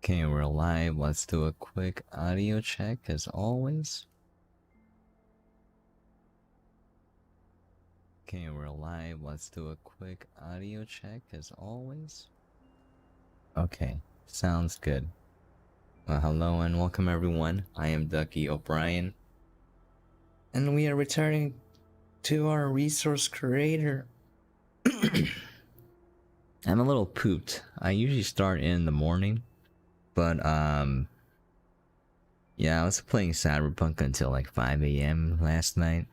Okay, we're live. Let's do a quick audio check as always. Okay, we're live. Let's do a quick audio check as always. Okay, sounds good. Well, hello and welcome everyone. I am Ducky O'Brien. And we are returning to our resource creator. I'm a little pooped. I usually start in the morning, but yeah, I was playing Cyberpunk until like 5 a.m. last night.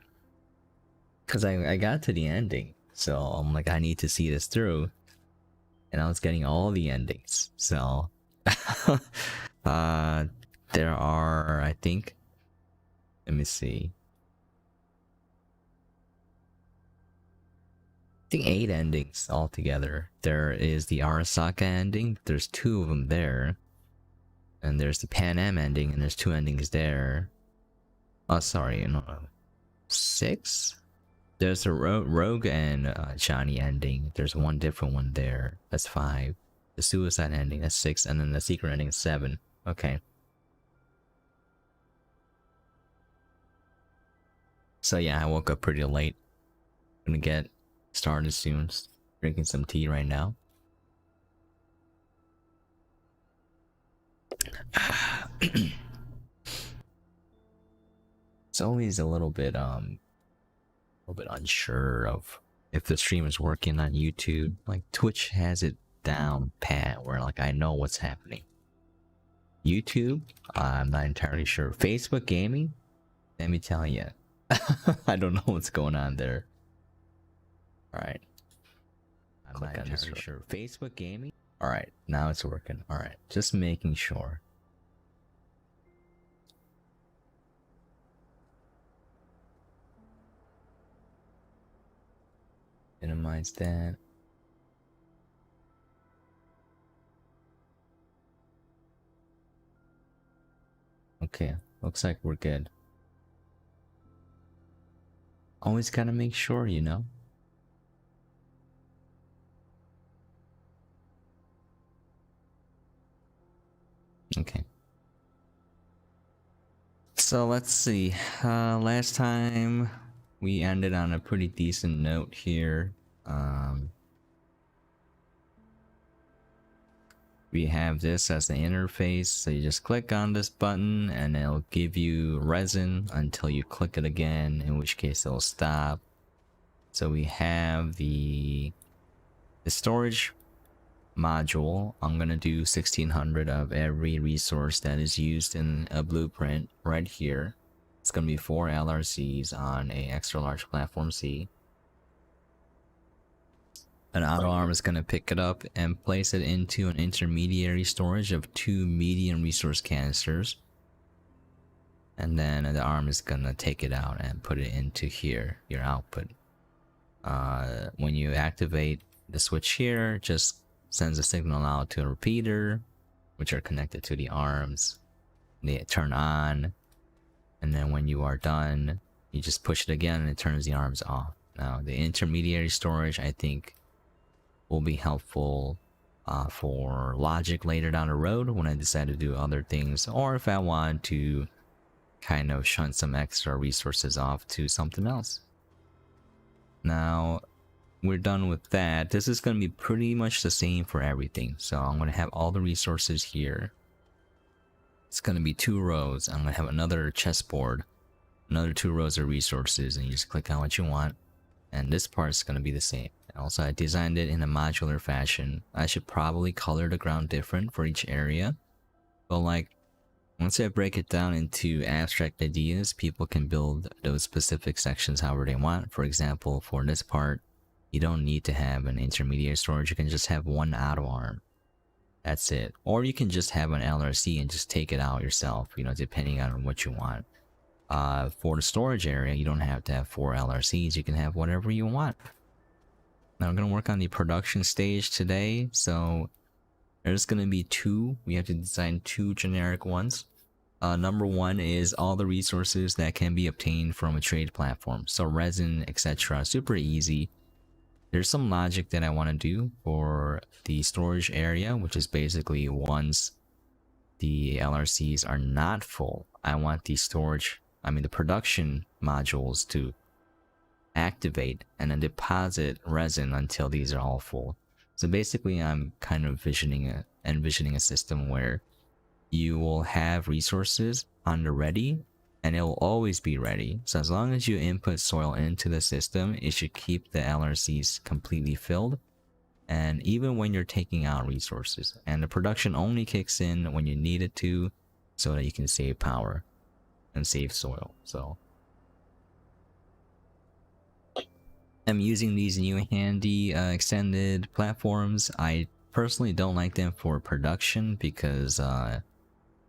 Because I got to the ending. So I'm like, I need to see this through. And I was getting all the endings. So there are, I think, let me see. I think 8 endings altogether. There is the Arasaka ending. There's 2 of them there. And there's the Pan Am ending, and there's 2 endings there. Oh, sorry, no, 6? There's a Rogue and Johnny ending. There's one different one there. That's 5. The suicide ending, that's 6. And then the secret ending is 7. Okay. So yeah, I woke up pretty late. Gonna get started soon. Drinking some tea right now. It's always a little bit unsure of if the stream is working on YouTube. Like Twitch has it down pat where like I know what's happening. YouTube, I'm not entirely sure. Facebook gaming, let me tell you, I don't know what's going on there. All right, I'm not entirely sure. Facebook gaming. All right, now it's working. All right, just making sure. Minimize that. Okay, looks like we're good. Always gotta make sure, you know? Okay. So let's see. Last time we ended on a pretty decent note here. We have this as the interface, so you just click on this button and it'll give you resin until you click it again, in which case it'll stop. So we have the storage module. I'm gonna do 1600 of every resource that is used in a blueprint right here. It's gonna be 4 LRCs on a extra large platform C. An auto arm is going to pick it up and place it into an intermediary storage of 2 medium resource canisters. And then the arm is going to take it out and put it into here, your output. When you activate the switch here, just sends a signal out to a repeater, which are connected to the arms. They turn on, and then when you are done, you just push it again and it turns the arms off. Now, the intermediary storage, I think, will be helpful for logic later down the road when I decide to do other things, or if I want to kind of shunt some extra resources off to something else. Now we're done with that. This is going to be pretty much the same for everything. So I'm going to have all the resources here. It's going to be 2 rows. I'm going to have another chessboard, another 2 rows of resources, and you just click on what you want. And this part is going to be the same. Also, I designed it in a modular fashion. I should probably color the ground different for each area. But like, once I break it down into abstract ideas, people can build those specific sections however they want. For example, for this part, you don't need to have an intermediate storage. You can just have one auto arm. That's it. Or you can just have an LRC and just take it out yourself, you know, depending on what you want. For the storage area, you don't have to have 4 LRCs. You can have whatever you want. Now I'm going to work on the production stage today, so there's going to be 2. We have to design 2 generic ones. Number 1 is all the resources that can be obtained from a trade platform, so resin, etc. Super easy. There's some logic that I want to do for the storage area, which is basically once the LRCs are not full, I want the storage, I mean the production modules to activate and then deposit resin until these are all full. So basically I'm kind of envisioning a system where you will have resources on the ready and it will always be ready. So as long as you input soil into the system, it should keep the LRCs completely filled. And even when you're taking out resources, and the production only kicks in when you need it to, so that you can save power and save soil. So I'm using these new handy extended platforms. I personally don't like them for production because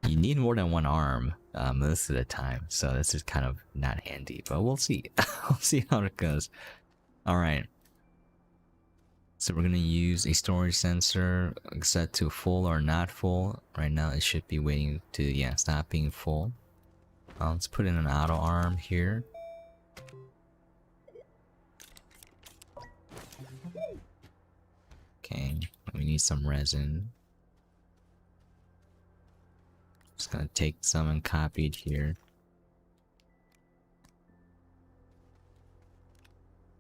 you need more than one arm most of the time. So this is kind of not handy, but we'll see. We'll see how it goes. All right. So we're gonna use a storage sensor set to full or not full. Right now it should be waiting to, yeah, stop being full. Let's put in an auto arm here. Okay, we need some resin. Just gonna take some and copy it here.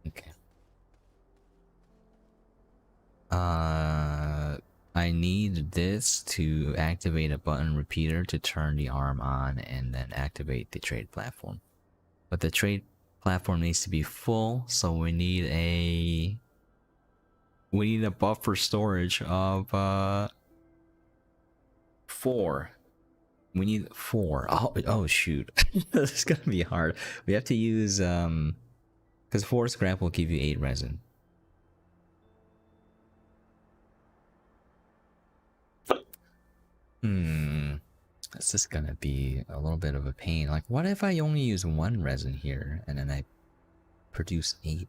Okay. I need this to activate a button repeater to turn the arm on and then activate the trade platform. But the trade platform needs to be full, so we need a buffer storage of 4. We need 4. Oh shoot. This is gonna be hard. We have to use because 4 scrap will give you 8 resin. This is gonna be a little bit of a pain. Like, what if I only use 1 resin here and then I produce 8?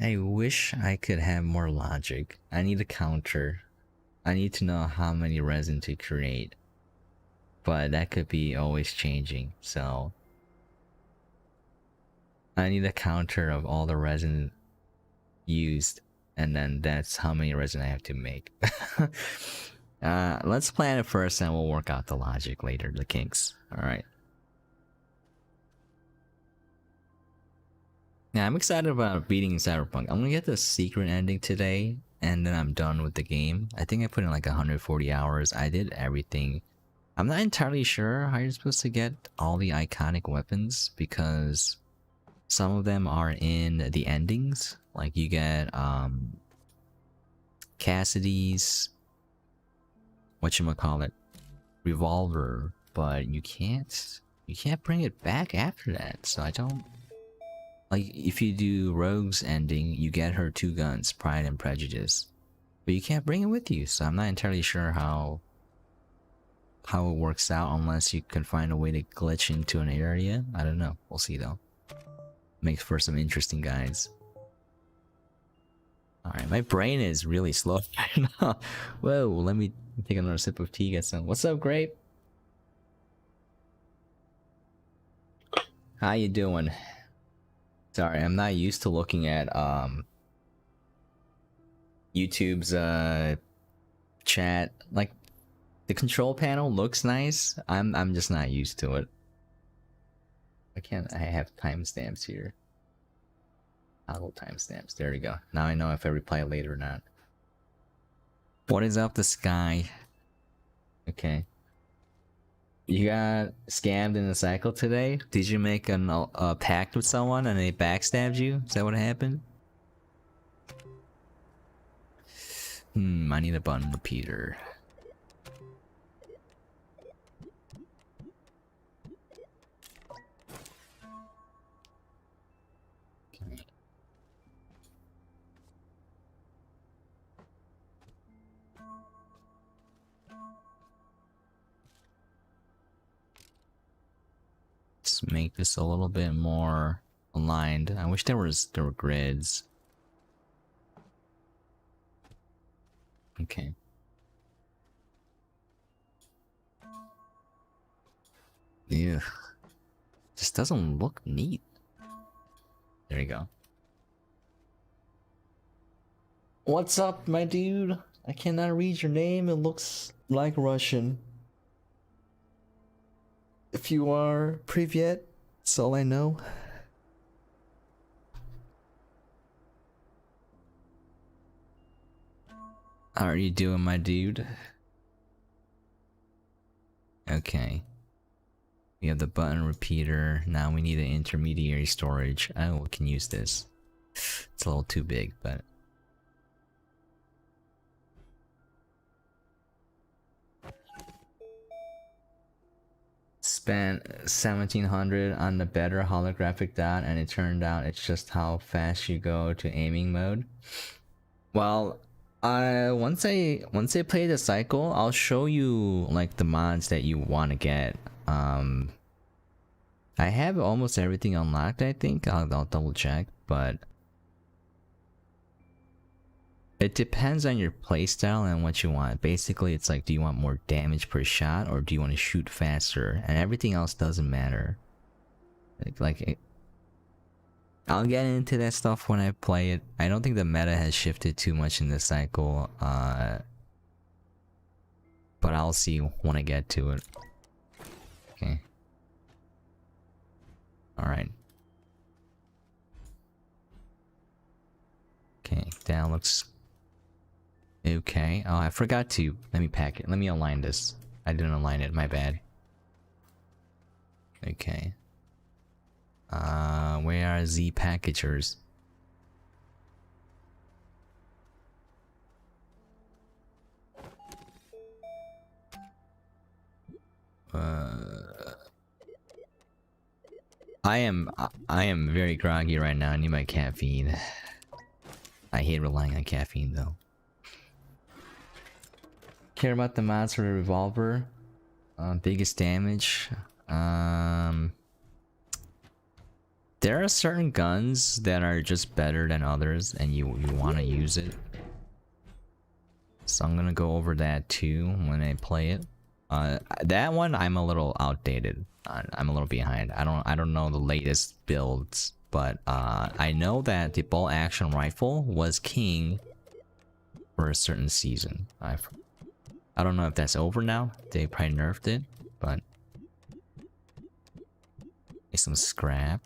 I wish I could have more logic. I need a counter. I need to know how many resin to create. But that could be always changing, so I need a counter of all the resin used, and then that's how many resin I have to make. Let's plan it first and we'll work out the logic later, the kinks. Alright. Yeah, I'm excited about beating Cyberpunk. I'm gonna get the secret ending today, and then I'm done with the game. I think I put in like 140 hours. I did everything. I'm not entirely sure how you're supposed to get all the iconic weapons, because some of them are in the endings. Like you get Cassidy's whatchamacallit revolver, but you can't bring it back after that. So I don't, like, if you do Rogue's ending, you get her 2 guns, Pride and Prejudice, but you can't bring it with you. So I'm not entirely sure how it works out, unless you can find a way to glitch into an area. I don't know. We'll see though. Makes for some interesting guides. Alright, my brain is really slow right now. Whoa, let me take another sip of tea, get some. What's up, Grape? How you doing? Sorry, I'm not used to looking at YouTube's chat. Like, the control panel looks nice. I'm just not used to it. I have timestamps here. Toggle timestamps. There we go. Now I know if I reply later or not. What is up, the sky? Okay. You got scammed in the cycle today? Did you make a pact with someone and they backstabbed you? Is that what happened? I need a button repeater. Let's make this a little bit more aligned. I wish there were grids. Okay. Yeah. Just doesn't look neat. There you go. What's up, my dude? I cannot read your name. It looks like Russian. If you are Privyet, that's all I know. How are you doing, my dude? Okay. We have the button repeater. Now we need an intermediary storage. Oh, we can use this. It's a little too big, but... Spent 1700 on the better holographic dot, and it turned out it's just how fast you go to aiming mode. Well, once I play the cycle, I'll show you like the mods that you want to get. I have almost everything unlocked. I think I'll double check, but it depends on your playstyle and what you want. Basically, it's like, do you want more damage per shot, or do you want to shoot faster? And everything else doesn't matter. I'll get into that stuff when I play it. I don't think the meta has shifted too much in this cycle, but I'll see when I get to it. Okay. Alright. Okay, that looks... okay. Oh, I forgot to... let me pack it. Let me align this. I didn't align it, my bad. Okay. Where are Z packagers? I am very groggy right now. I need my caffeine. I hate relying on caffeine though. Care about the mods for the revolver? Biggest damage. There are certain guns that are just better than others, and you want to use it. So I'm gonna go over that too when I play it. That one I'm a little outdated. I'm a little behind. I don't know the latest builds, but I know that the bolt action rifle was king for a certain season. I don't know if that's over now. They probably nerfed it, but some scrap.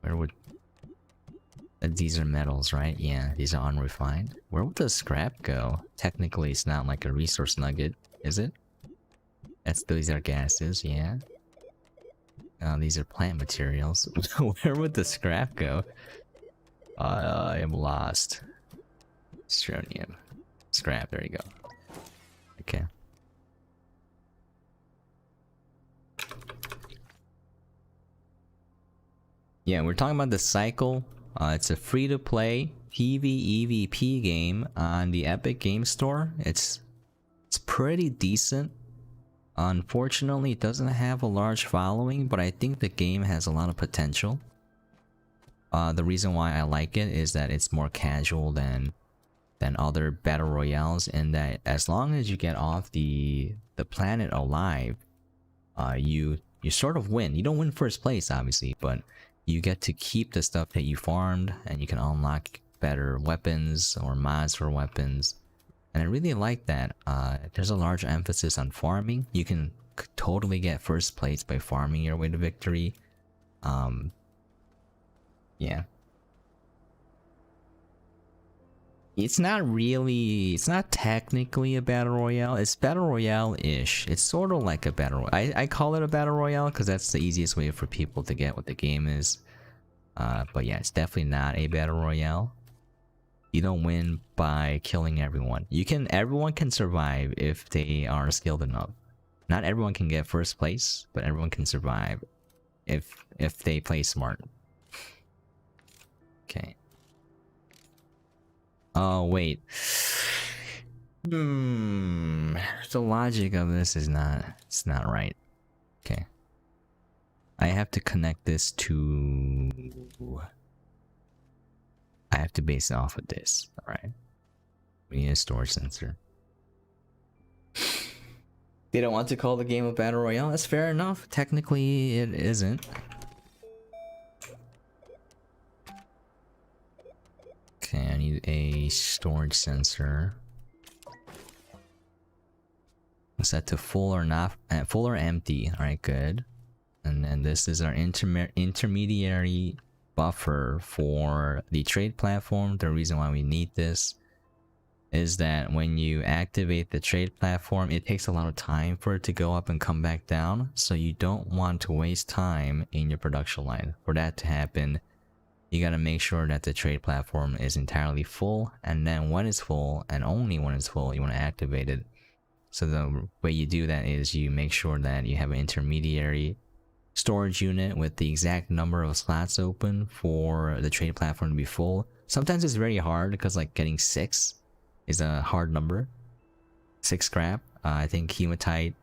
Where would... these are metals, right? Yeah, these are unrefined. Where would the scrap go? Technically, it's not like a resource nugget, is it? These are gases, yeah. These are plant materials. Where would the scrap go? I am lost. Astroneer. Scrap, there you go. Okay. Yeah, we're talking about the cycle. It's a free-to-play PvEVP game on the Epic Game Store. It's pretty decent. Unfortunately, it doesn't have a large following, but I think the game has a lot of potential. The reason why I like it is that it's more casual than other battle royales, and that as long as you get off the planet alive, you sort of win. You don't win first place, obviously, but you get to keep the stuff that you farmed, and you can unlock better weapons or mods for weapons. And I really like that. There's a large emphasis on farming. You can totally get first place by farming your way to victory. Yeah. It's not technically a battle royale. It's battle royale-ish. It's sort of like a battle royale. I call it a battle royale because that's the easiest way for people to get what the game is. But yeah, it's definitely not a battle royale. You don't win by killing everyone. Everyone can survive if they are skilled enough. Not everyone can get first place, but everyone can survive if they play smart. Okay. Oh wait. The logic of this is not right. Okay. I have to connect this to... I have to base it off of this. Alright. We need a storage sensor. They don't want to call the game a battle royale. That's fair enough. Technically, it isn't. Okay, I a storage sensor. Set to full or not, full or empty. All right, good. And then this is our intermediary buffer for the trade platform. The reason why we need this is that when you activate the trade platform, it takes a lot of time for it to go up and come back down. So you don't want to waste time in your production line. For that to happen, you gotta make sure that the trade platform is entirely full. And then when it's full, and only when it's full, you want to activate it. So the way you do that is you make sure that you have an intermediary storage unit with the exact number of slots open for the trade platform to be full. Sometimes it's very hard because like getting 6 is a hard number. 6 scrap. I think hematite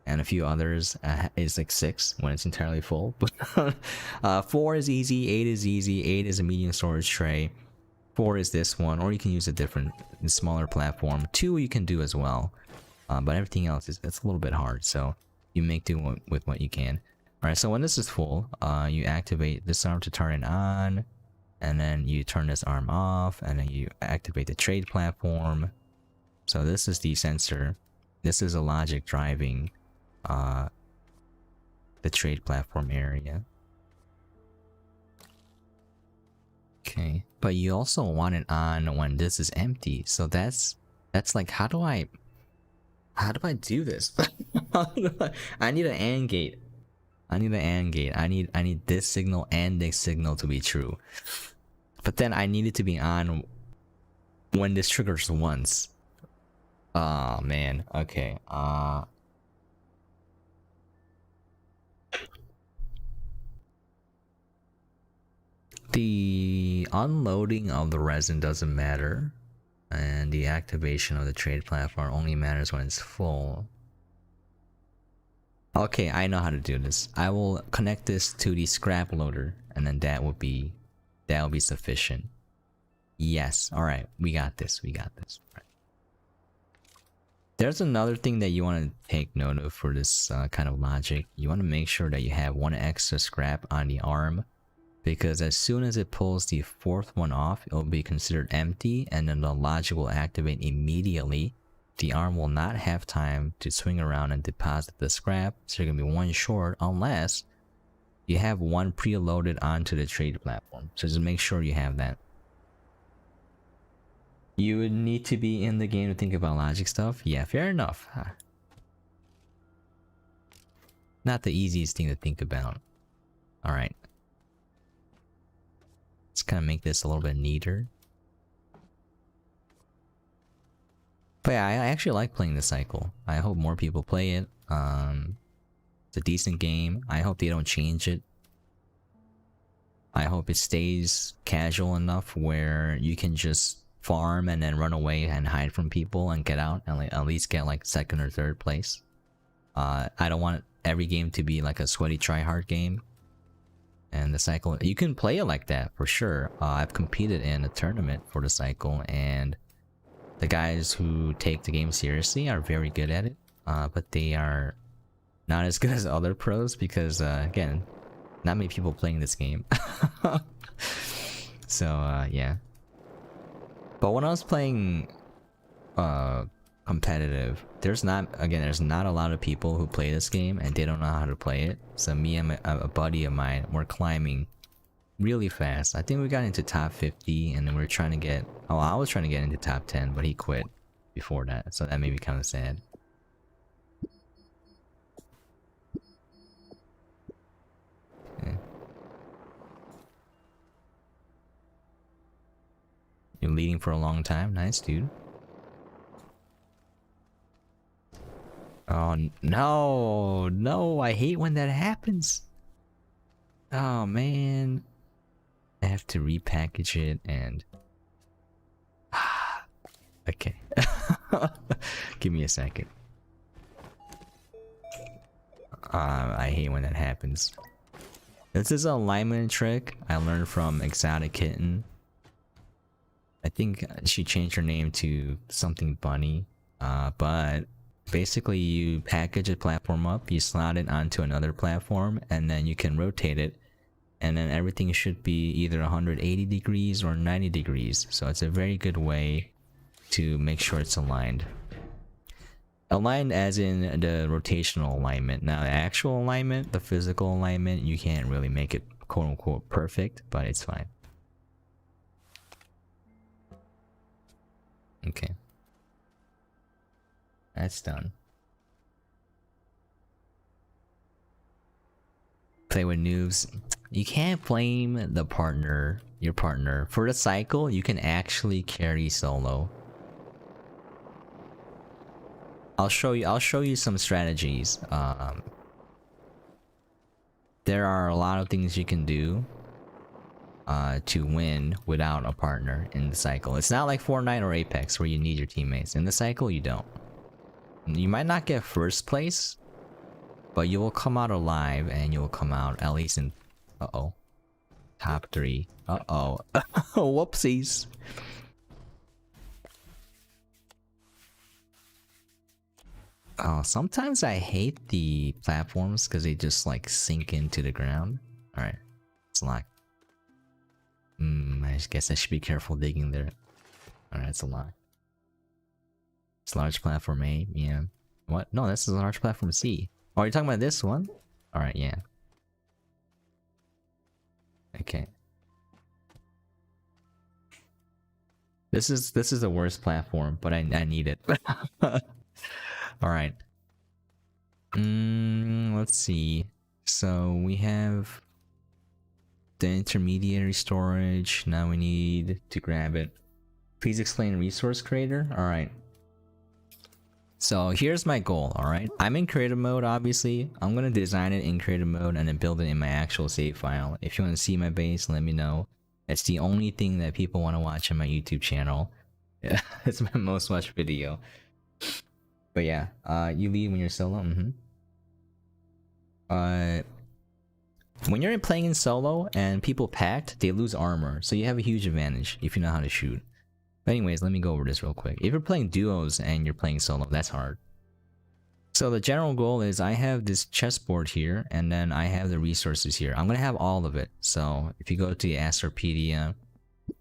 and a few others is like 6 when it's entirely full. But 4 is easy, 8 is easy, 8 is a medium storage tray. 4 is this one, or you can use a different, smaller platform. 2 you can do as well. But everything else it's a little bit hard, so you make do with what you can. Alright, so when this is full, you activate this arm to turn it on, and then you turn this arm off, and then you activate the trade platform. So this is the sensor. This is a logic driving the trade platform area. Okay, but you also want it on when this is empty. So that's like, how do I do this? I need an AND gate. I need an AND gate. I need this signal and this signal to be true. But then I need it to be on when this triggers once. Oh man. Okay. The unloading of the resin doesn't matter. And the activation of the trade platform only matters when it's full. Okay, I know how to do this. I will connect this to the scrap loader, and then that will be sufficient. Yes, alright, we got this, we got this. Right. There's another thing that you want to take note of for this kind of logic. You want to make sure that you have 1 extra scrap on the arm, because as soon as it pulls the 4th one off, it will be considered empty, and then the logic will activate immediately. The arm will not have time to swing around and deposit the scrap, so you're going to be 1 short unless you have 1 preloaded onto the trade platform. So just make sure you have that. You would need to be in the game to think about logic stuff? Yeah, fair enough. Not the easiest thing to think about. Alright. Let's kind of make this a little bit neater. But yeah, I actually like playing this cycle. I hope more people play it. It's a decent game. I hope they don't change it. I hope it stays casual enough where you can just farm and then run away and hide from people and get out and at least get like 2nd or 3rd place. I don't want every game to be like a sweaty tryhard game. And the cycle, you can play it like that for sure. I've competed in a tournament for the cycle, and the guys who take the game seriously are very good at it. But they are not as good as other pros because, again, not many people playing this game. So, yeah. But when I was playing competitive, there's not a lot of people who play this game and they don't know how to play it. So me and a buddy of mine were climbing really fast. I think we got into top 50, and then we were trying to get, I was trying to get into top 10, but he quit before that, so that made me kind of sad. Yeah. You're leading for a long time. Nice, dude. Oh, no, I hate when that happens. Oh, man. I have to repackage it and... Okay. Give me a second. I hate when that happens. This is a lineman trick I learned from Exotic Kitten. I think she changed her name to something Bunny. But basically you package a platform up, you slot it onto another platform, and then you can rotate it and then everything should be either 180 degrees or 90 degrees. So it's a very good way to make sure it's aligned. Aligned as in the rotational alignment. Now the actual alignment, the physical alignment, you can't really make it quote unquote perfect, but it's fine. Okay. That's done. Play with noobs. You can't blame the partner, your partner. For the cycle, you can actually carry solo. I'll show you some strategies. There are a lot of things you can do to win without a partner in the cycle. It's not like Fortnite or Apex where you need your teammates. In the cycle, you don't. You might not get first place, but you will come out alive, and you will come out at least in top 3. Whoopsies. Oh, sometimes I hate the platforms because they just like sink into the ground. Alright, it's locked. I guess I should be careful digging there. Alright, it's a lock. It's large platform A, yeah. What? No, this is a large platform C. Oh, you're talking about this one? Alright, yeah. Okay. This is the worst platform, but I need it. Alright. Let's see. So we have the intermediary storage. Now we need to grab it. Please explain resource creator. Alright. So here's my goal, alright? I'm in creative mode, obviously. I'm gonna design it in creative mode and then build it in my actual save file. If you want to see my base, let me know. It's the only thing that people want to watch on my YouTube channel. Yeah, it's my most watched video. But yeah, you lead when you're solo. When you're playing in solo and people packed, they lose armor, so you have a huge advantage if you know how to shoot. But anyways, let me go over this real quick. If you're playing duos and you're playing solo, that's hard. So the general goal is I have this chessboard here, and then I have the resources here. I'm gonna have all of it. So if you go to the Astropedia,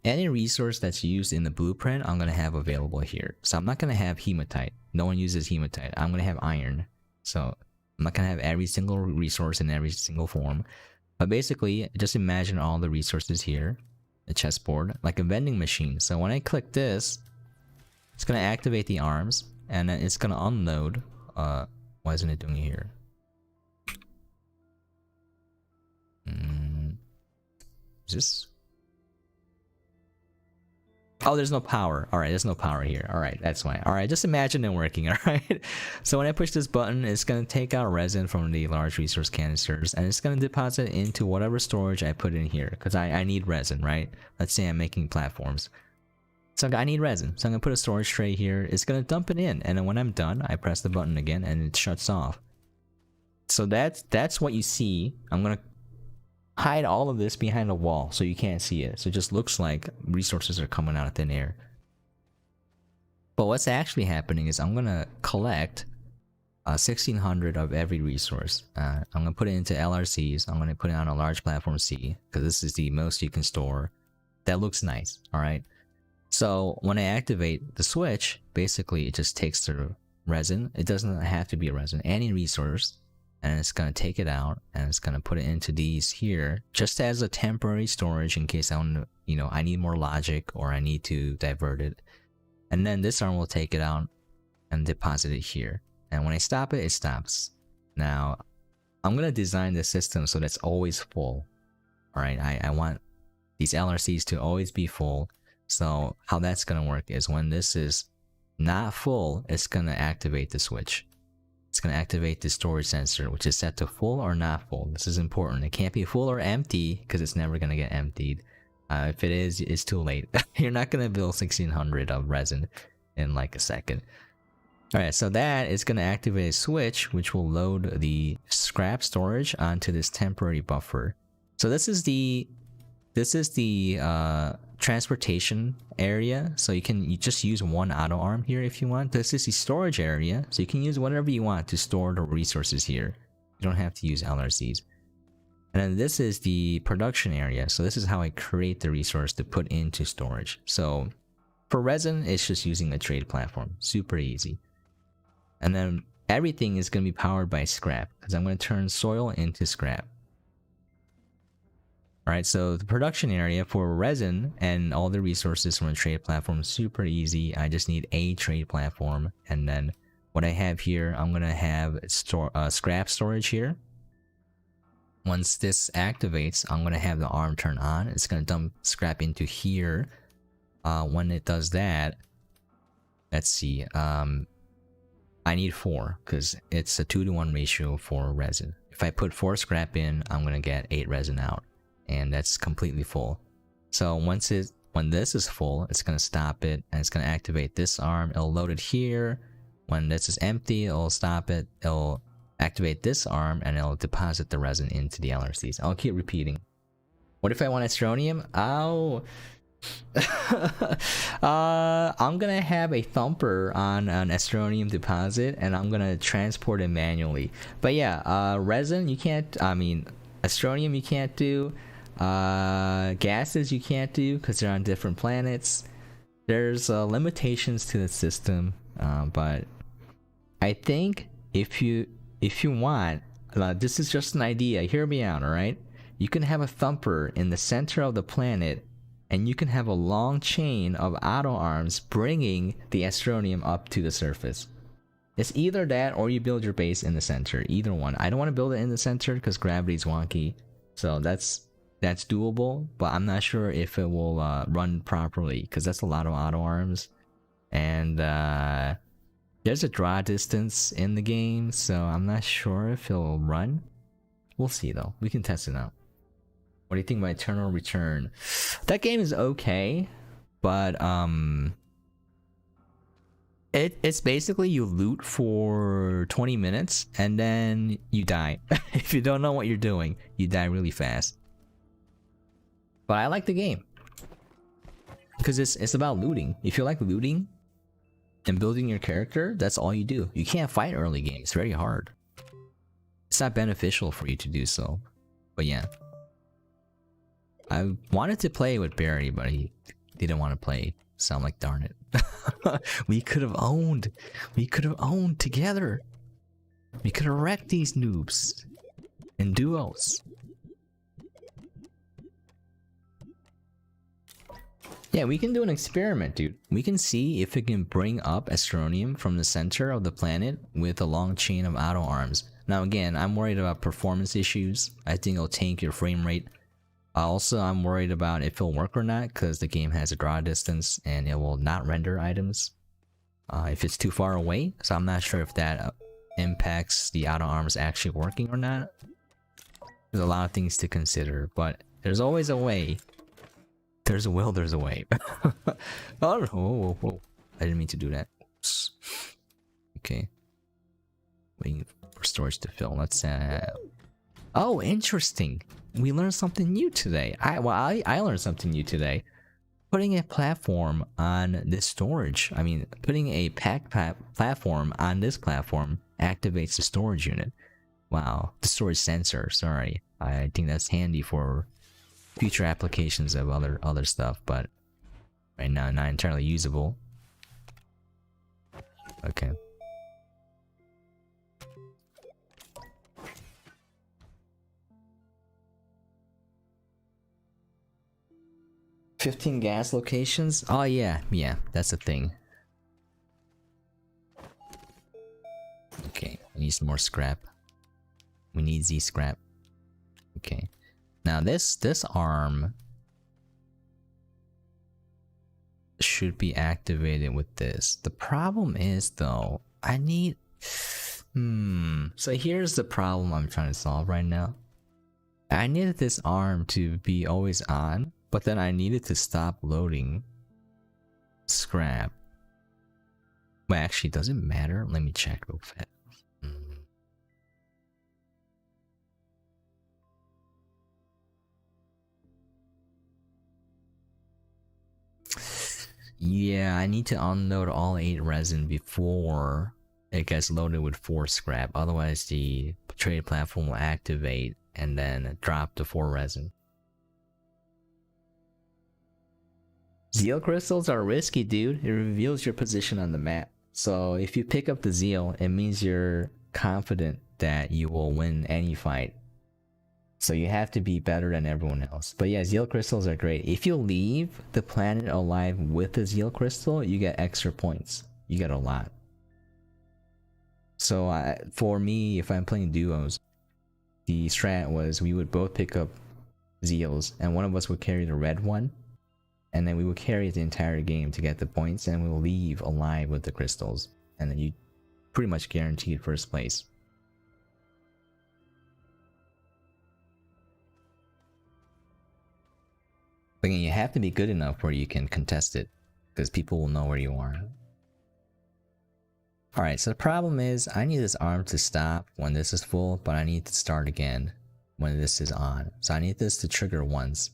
any resource that's used in the blueprint, I'm gonna have available here. So I'm not gonna have hematite. No one uses hematite. I'm gonna have iron. So I'm not gonna have every single resource in every single form. But basically, just imagine all the resources here. A chessboard, like a vending machine. So when I click this, it's gonna activate the arms, and then it's gonna unload. Why isn't it doing it here? Is this? Oh, there's no power. Alright, there's no power here. Alright, that's why. Alright, just imagine it working, alright? So when I push this button, it's going to take out resin from the large resource canisters, and it's going to deposit into whatever storage I put in here, because I need resin, right? Let's say I'm making platforms. So I need resin. So I'm going to put a storage tray here. It's going to dump it in, and then when I'm done, I press the button again, and it shuts off. So that's what you see. I'm going to hide all of this behind a wall so you can't see it. So it just looks like resources are coming out of thin air. But what's actually happening is I'm gonna collect 1600 of every resource. I'm gonna put it into LRCs. I'm gonna put it on a large platform C because this is the most you can store. That looks nice, alright? So when I activate the switch, basically it just takes the resin. It doesn't have to be a resin, any resource. And it's gonna take it out and it's gonna put it into these here just as a temporary storage in case I want to, I need more logic or I need to divert it. And then this arm will take it out and deposit it here. And when I stop it, it stops. Now, I'm gonna design the system so that's always full. Alright, I want these LRCs to always be full. So how that's gonna work is when this is not full, it's gonna activate the switch. It's going to activate the storage sensor, which is set to full or not full. This is important. It can't be full or empty because it's never going to get emptied. If it is, it's too late. You're not going to build 1600 of resin in like a second. Alright, so that is going to activate a switch, which will load the scrap storage onto this temporary buffer. So this is the transportation area, so you just use one auto arm here if you want. This is the storage area, so you can use whatever you want to store the resources here. You don't have to use LRCs. And then this is the production area. So this is how I create the resource to put into storage. So for resin, it's just using a trade platform. Super easy. And then everything is going to be powered by scrap because I'm going to turn soil into scrap. Alright, so the production area for resin and all the resources from a trade platform is super easy. I just need a trade platform. And then what I have here, I'm going to have scrap storage here. Once this activates, I'm going to have the arm turn on. It's going to dump scrap into here. When it does that, let's see. I need 4 because it's a 2-to-1 ratio for resin. If I put 4 scrap in, I'm going to get 8 resin out. And that's completely full. So when this is full, it's going to stop it and it's going to activate this arm. It'll load it here. When this is empty, it'll stop it. It'll activate this arm and it'll deposit the resin into the LRCs. I'll keep repeating. What if I want Astronium? Oh, I'm gonna have a thumper on an Astronium deposit and I'm gonna transport it manually. But yeah, resin you can't. I mean, Astronium you can't do. Gases you can't do because they're on different planets. There's limitations to the system, but I think if you want, this is just an idea. Hear me out, all right? You can have a thumper in the center of the planet, and you can have a long chain of auto arms bringing the Astronium up to the surface. It's either that or you build your base in the center. Either one. I don't want to build it in the center because gravity's wonky, so that's doable. But I'm not sure if it will run properly because that's a lot of auto arms, and there's a draw distance in the game, so I'm not sure if it'll run. We'll see though. We can test it out. What do you think about Eternal Return? That game is okay, but it's basically you loot for 20 minutes and then you die. If you don't know what you're doing, you die really fast. But I like the game because it's about looting. If you like looting and building your character, that's all you do. You can't fight early game. It's very hard. It's not beneficial for you to do so. But yeah. I wanted to play with Barry, but he didn't want to play. So I'm like, darn it. We could have owned. We could have owned together. We could have wrecked these noobs in duos. Yeah, we can do an experiment, dude. We can see if it can bring up Astronium from the center of the planet with a long chain of auto arms. Now again, I'm worried about performance issues. I think it'll tank your frame rate. Also, I'm worried about if it'll work or not because the game has a draw distance and it will not render items if it's too far away. So I'm not sure if that impacts the auto arms actually working or not. There's a lot of things to consider, but there's always a way. There's a will, there's a way. Oh, I didn't mean to do that. Oops. Okay. Waiting for storage to fill. Let's oh, interesting. We learned something new today. I learned something new today. Putting a platform on this storage, I mean, putting a platform on this platform activates the storage unit. Wow, the storage sensor, sorry. I think that's handy for future applications of other stuff, but right now not entirely usable. Okay. $15 gas locations? Oh yeah, that's a thing. Okay, we need some more scrap. We need Z scrap. Okay. Now this arm should be activated with this. The problem is though, I need so here's the problem I'm trying to solve right now. I needed this arm to be always on, but then I needed to stop loading scrap. Well, actually, does it matter? Let me check real fast. Yeah, I need to unload all 8 resin before it gets loaded with 4 scrap. Otherwise, the trade platform will activate and then drop the 4 resin. Zeal crystals are risky, dude. It reveals your position on the map. So if you pick up the Zeal, it means you're confident that you will win any fight. So you have to be better than everyone else. But yeah, Zeal crystals are great. If you leave the planet alive with the Zeal crystal, you get extra points. You get a lot. So for me, if I'm playing duos, the strat was we would both pick up Zeals, and one of us would carry the red one, and then we would carry it the entire game to get the points, and we'll leave alive with the crystals, and then you pretty much guaranteed first place. But again, you have to be good enough where you can contest it, because people will know where you are. Alright, so the problem is, I need this arm to stop when this is full, but I need to start again when this is on. So I need this to trigger once,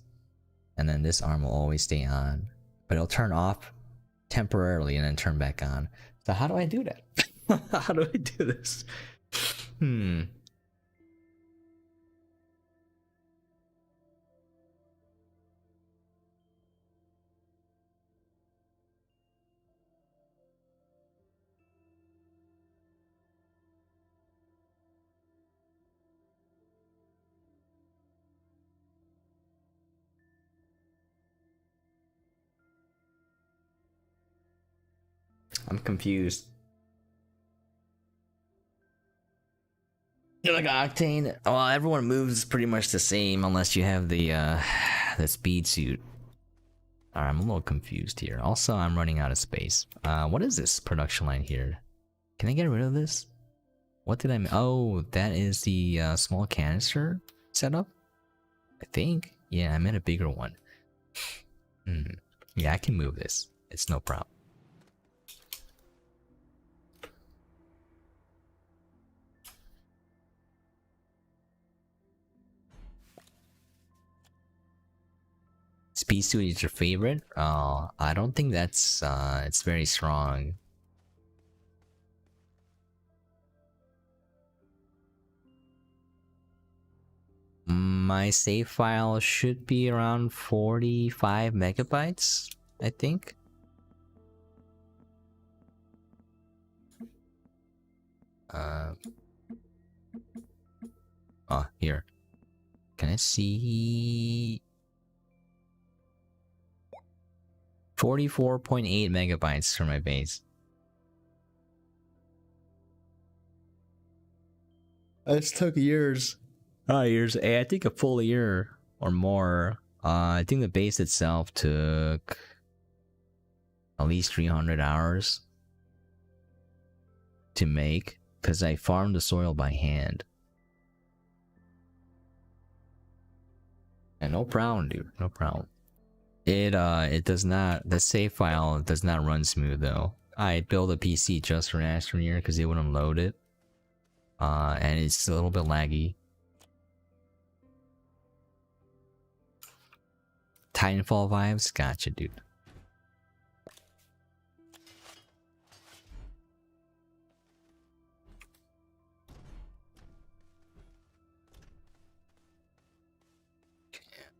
and then this arm will always stay on. But it'll turn off temporarily and then turn back on. So how do I do that? How do I do this? I'm confused. You're like Octane. Well, everyone moves pretty much the same unless you have the speed suit. Alright, I'm a little confused here. Also, I'm running out of space. What is this production line here? Can I get rid of this? What did I... Oh, that is the small canister setup? I think. Yeah, I meant a bigger one. Yeah, I can move this. It's no problem. Speed suit is your favorite? I don't think that's it's very strong. My save file should be around 45 megabytes, I think. Oh, here. Can I see? 44.8 megabytes for my base. This took years. Years. I think a full year or more. I think the base itself took at least 300 hours to make, because I farmed the soil by hand. And no problem, dude. No problem. It does not, the save file does not run smooth though. I built a PC just for Astroneer because it wouldn't load it. And it's a little bit laggy. Titanfall vibes? Gotcha, dude.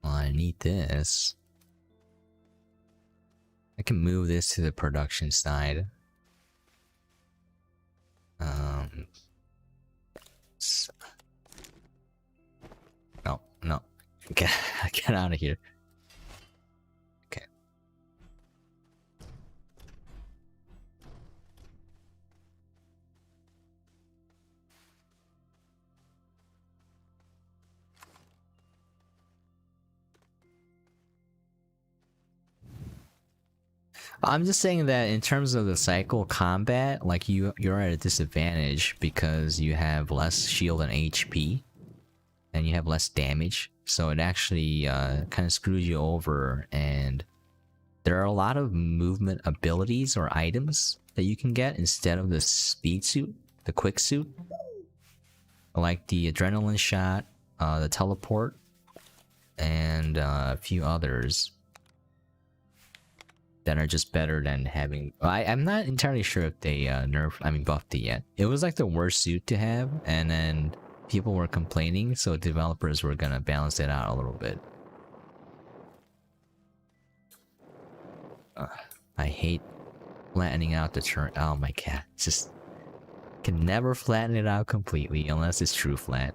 Well, I need this. I can move this to the production side. No. Get out of here. Okay. I'm just saying that in terms of the cycle combat, like you're at a disadvantage because you have less shield and HP, and you have less damage. So it actually kind of screws you over, and there are a lot of movement abilities or items that you can get instead of the speed suit, the quick suit, like the adrenaline shot, the teleport, and a few others that are just better than having... I'm not entirely sure if they buffed it yet. It was like the worst suit to have, and then people were complaining, so developers were gonna balance it out a little bit. I hate flattening out the turn. Oh my god, just can never flatten it out completely unless it's true flat,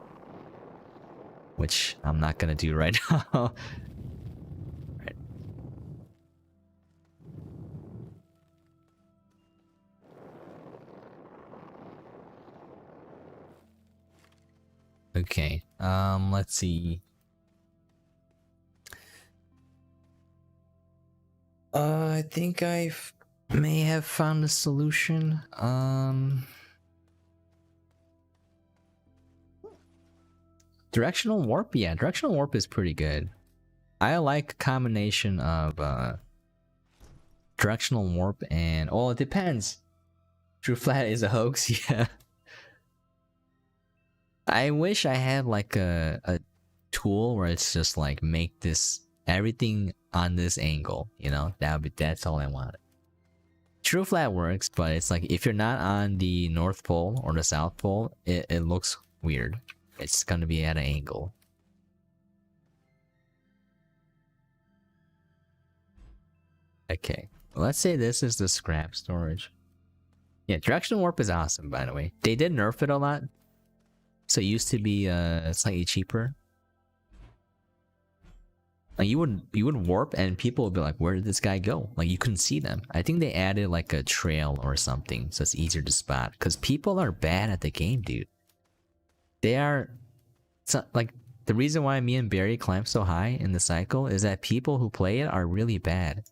which I'm not gonna do right now. Right. Okay. Let's see. I think I may have found a solution. Directional warp? Yeah, directional warp is pretty good. I like a combination of directional warp and... Oh, it depends. True flat is a hoax, yeah. I wish I had like a tool where it's just like make this everything on this angle, you know? That's all I wanted. True flat works, but it's like if you're not on the North Pole or the South Pole, it looks weird. It's gonna be at an angle. Okay, let's say this is the scrap storage. Yeah, directional warp is awesome, by the way. They did nerf it a lot, so it used to be slightly cheaper. Like you would warp and people would be like, where did this guy go? Like you couldn't see them. I think they added like a trail or something so it's easier to spot. Because people are bad at the game, dude. They are... So, like, the reason why me and Barry climb so high in the cycle is that people who play it are really bad.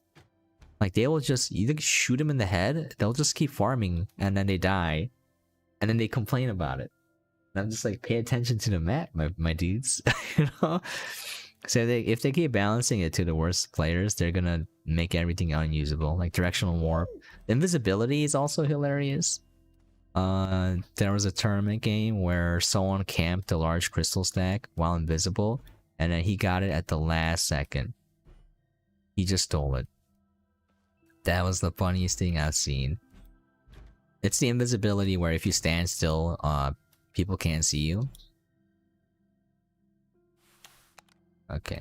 Like they will just... You shoot them in the head, they'll just keep farming and then they die. And then they complain about it. And I'm just like, pay attention to the map, my dudes. You know? So if they keep balancing it to the worst players, they're gonna make everything unusable. Like directional warp. Invisibility is also hilarious. There was a tournament game where someone camped a large crystal stack while invisible, and then he got it at the last second. He just stole it. That was the funniest thing I've seen. It's the invisibility where if you stand still, people can't see you. Okay.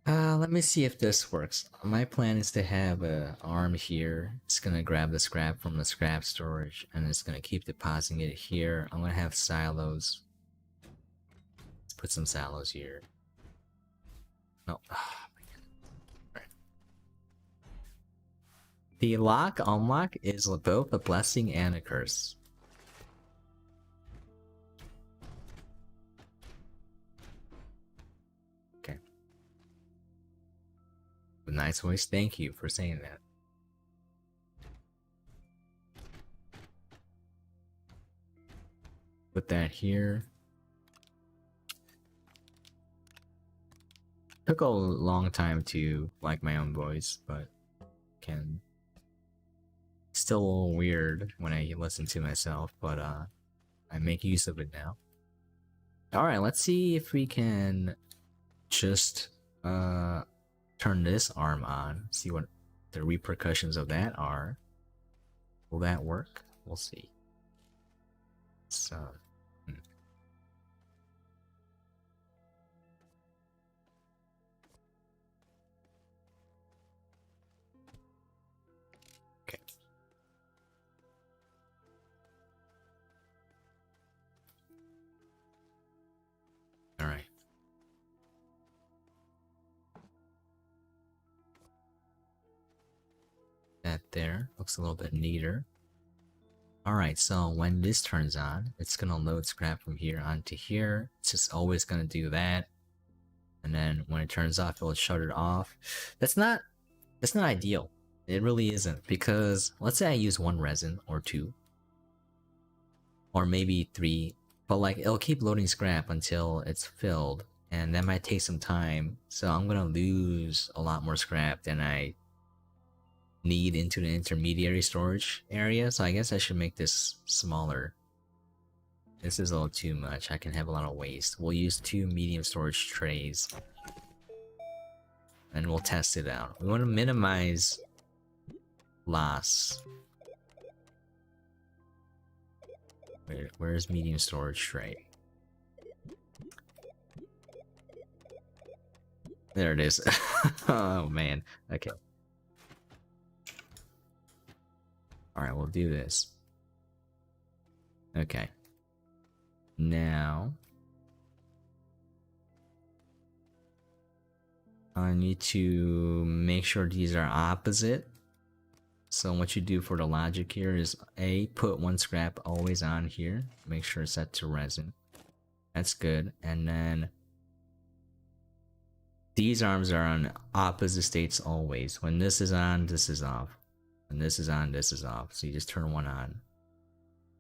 Let me see if this works. My plan is to have an arm here. It's gonna grab the scrap from the scrap storage, and it's gonna keep depositing it here. I'm gonna have silos. Let's put some silos here. No. Oh, my God. Right. The lock unlock is both a blessing and a curse. Nice voice, thank you for saying that. Put that here. Took a long time to like my own voice, but can still a little weird when I listen to myself, but I make use of it now. Alright, let's see if we can just turn this arm on, see what the repercussions of that are. Will that work? We'll see. So, okay. All right. That there looks a little bit neater. Alright, so when this turns on, it's gonna load scrap from here onto here. It's just always gonna do that. And then when it turns off, it'll shut it off. That's not ideal. It really isn't, because let's say I use 1 resin or 2. Or maybe 3. But like it'll keep loading scrap until it's filled. And that might take some time. So I'm gonna lose a lot more scrap than I need into the intermediary storage area, so I guess I should make this smaller. This is a little too much. I can have a lot of waste. We'll use 2 medium storage trays and we'll test it out. We want to minimize loss. Where's medium storage tray? There it is. Oh man. Okay. Alright, we'll do this. Okay. Now I need to make sure these are opposite. So what you do for the logic here is put one scrap always on here. Make sure it's set to resin. That's good. And then these arms are on opposite states always. When this is on, this is off. When this is on, this is off. So you just turn one on.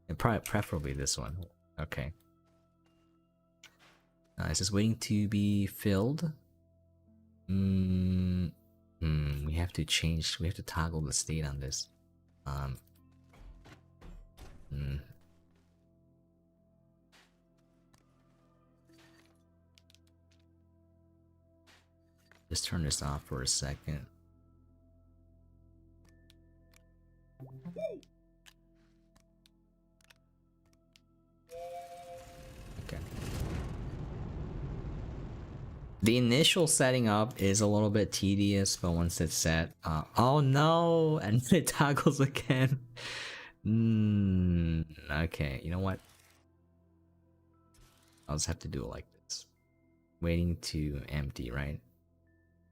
And preferably this one. Okay. Is this waiting to be filled? We have to change. We have to toggle the state on this. Just turn this off for a second. Okay. The initial setting up is a little bit tedious, but once it's set, oh no, and it toggles again. Okay, you know what? I'll just have to do it like this. Waiting to empty, right?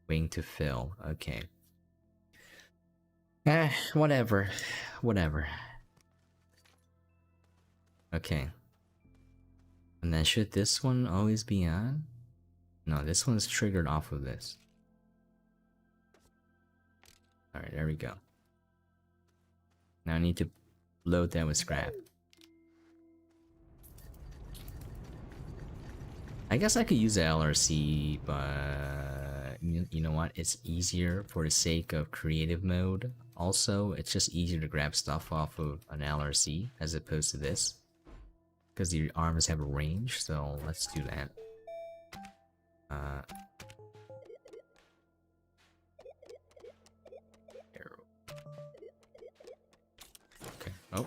Waiting to fill. Okay. Whatever. Whatever. Okay. And then should this one always be on? No, this one's triggered off of this. Alright, there we go. Now I need to load that with scrap. I guess I could use the LRC, but you know what? It's easier for the sake of creative mode. Also, it's just easier to grab stuff off of an LRC as opposed to this. Because the arms have a range, so let's do that. Okay. Oh.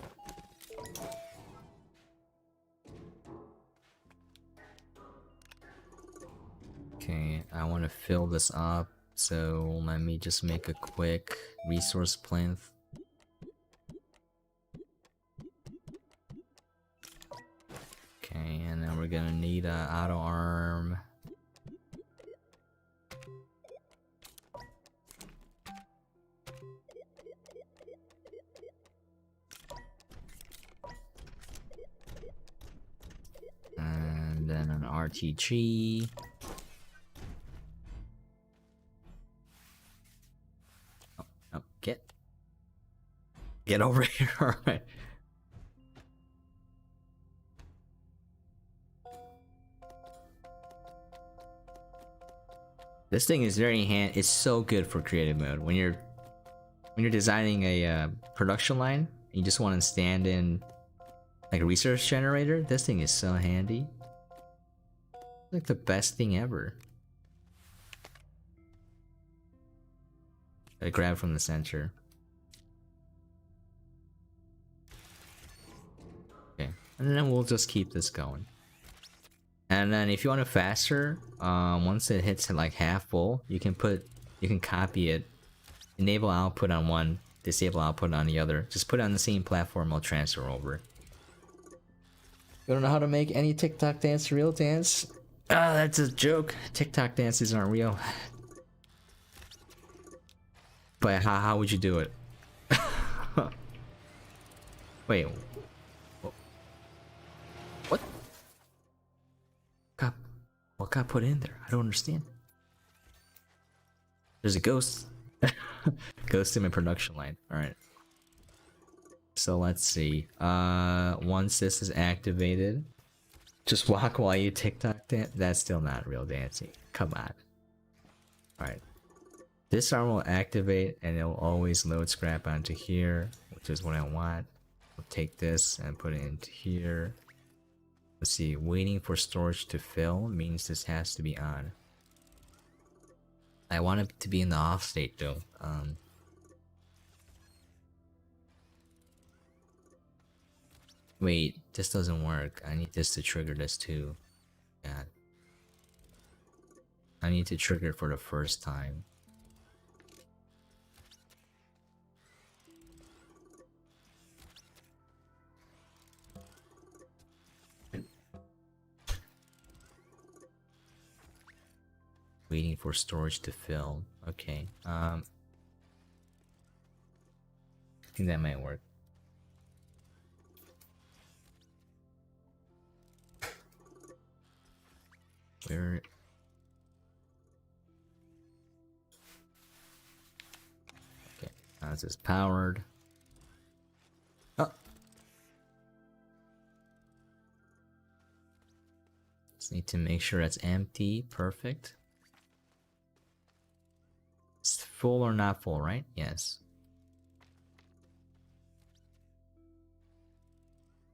Okay, I want to fill this up, so let me just make a quick resource plinth. Okay, and then we're gonna need a auto arm. And then an RTG. Oh, get over here, alright. This thing is it's so good for creative mode. When you're designing a production line, you just want to stand in like a research generator. This thing is so handy. It's like the best thing ever. I grab from the center. Okay, and then we'll just keep this going. And then if you want it faster, once it hits like half full, you can copy it, enable output on one, disable output on the other. Just put it on the same platform, I'll transfer over. You don't know how to make any TikTok dance real dance? Ah, that's a joke. TikTok dances aren't real. But how would you do it? Wait. What? What got put in there? I don't understand. There's a ghost. Ghost in my production line. Alright. So let's see. Once this is activated, just walk while you TikTok dance. That's still not real dancing. Come on. Alright. This arm will activate and it will always load scrap onto here, which is what I want. We'll take this and put it into here. Let's see, waiting for storage to fill means this has to be on. I want it to be in the off state though. Wait, this doesn't work. I need this to trigger this too. God. I need to trigger it for the first time. Waiting for storage to fill. Okay. I think that might work. Where? Okay. Now this is powered. Oh. Just need to make sure that's empty. Perfect. It's full or not full, right? Yes.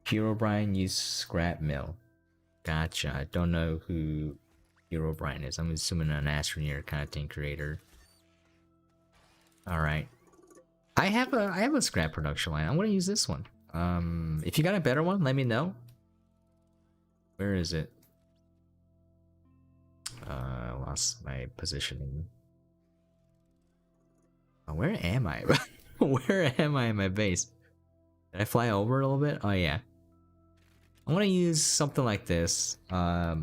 Herobrine use scrap mill. Gotcha. I don't know who Herobrine is. I'm assuming an Astroneer content creator. Alright. I have a scrap production line. I'm gonna use this one. If you got a better one, let me know. Where is it? I lost my positioning. Where am I? Where am I in my base? Did I fly over a little bit? Oh yeah. I'm gonna use something like this. I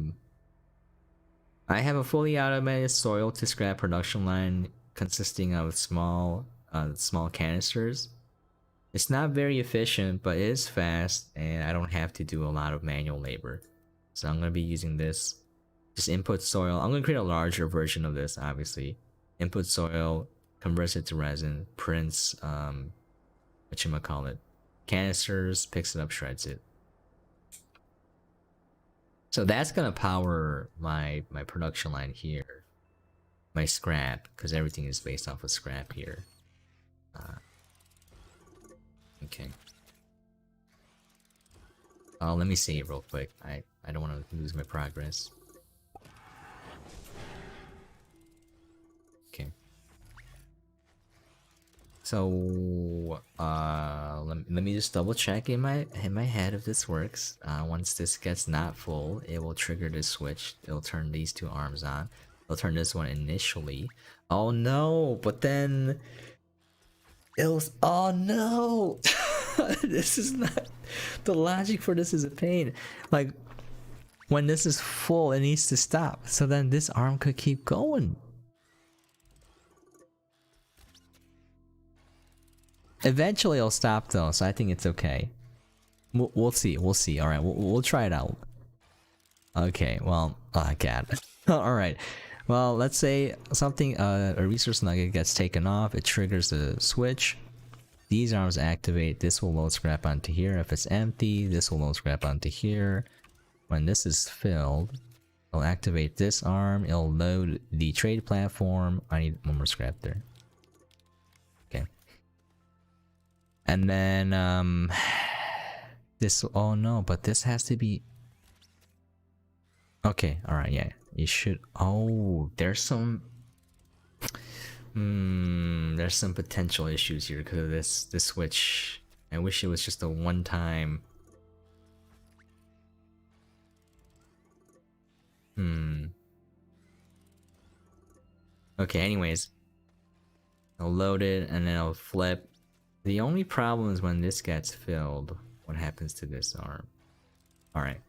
have a fully automated soil to scrap production line consisting of small canisters. It's not very efficient, but it is fast, and I don't have to do a lot of manual labor. So I'm gonna be using this. Just input soil. I'm gonna create a larger version of this, obviously. Input soil, converts it to resin, prints whatchamacallit, canisters, picks it up, shreds it. So that's gonna power my production line here, my scrap, because everything is based off of scrap here. Okay. Let me save real quick. I don't want to lose my progress. Okay. So let me just double check in my head if this works. Once this gets not full, it will trigger this switch. It'll turn these two arms on. It'll turn this one initially. Oh no! But then oh no! This is not the logic for this is a pain. Like when this is full, it needs to stop. So then this arm could keep going. Eventually it'll stop though, so I think it's okay. We'll see. We'll see. All right, we'll try it out. Okay. Well, oh god. All right. Well, let's say something a resource nugget gets taken off. It triggers the switch. These arms activate. This will load scrap onto here. If it's empty, this will load scrap onto here. When this is filled, it'll activate this arm. It'll load the trade platform. I need one more scrap there. Okay. And then this, oh no, but this has to be okay. All right, yeah, you should. Oh, there's some potential issues here because of this switch. I wish it was just a one-time. Okay, anyways, I'll load it and then I'll flip. The only problem is when this gets filled, what happens to this arm? All right.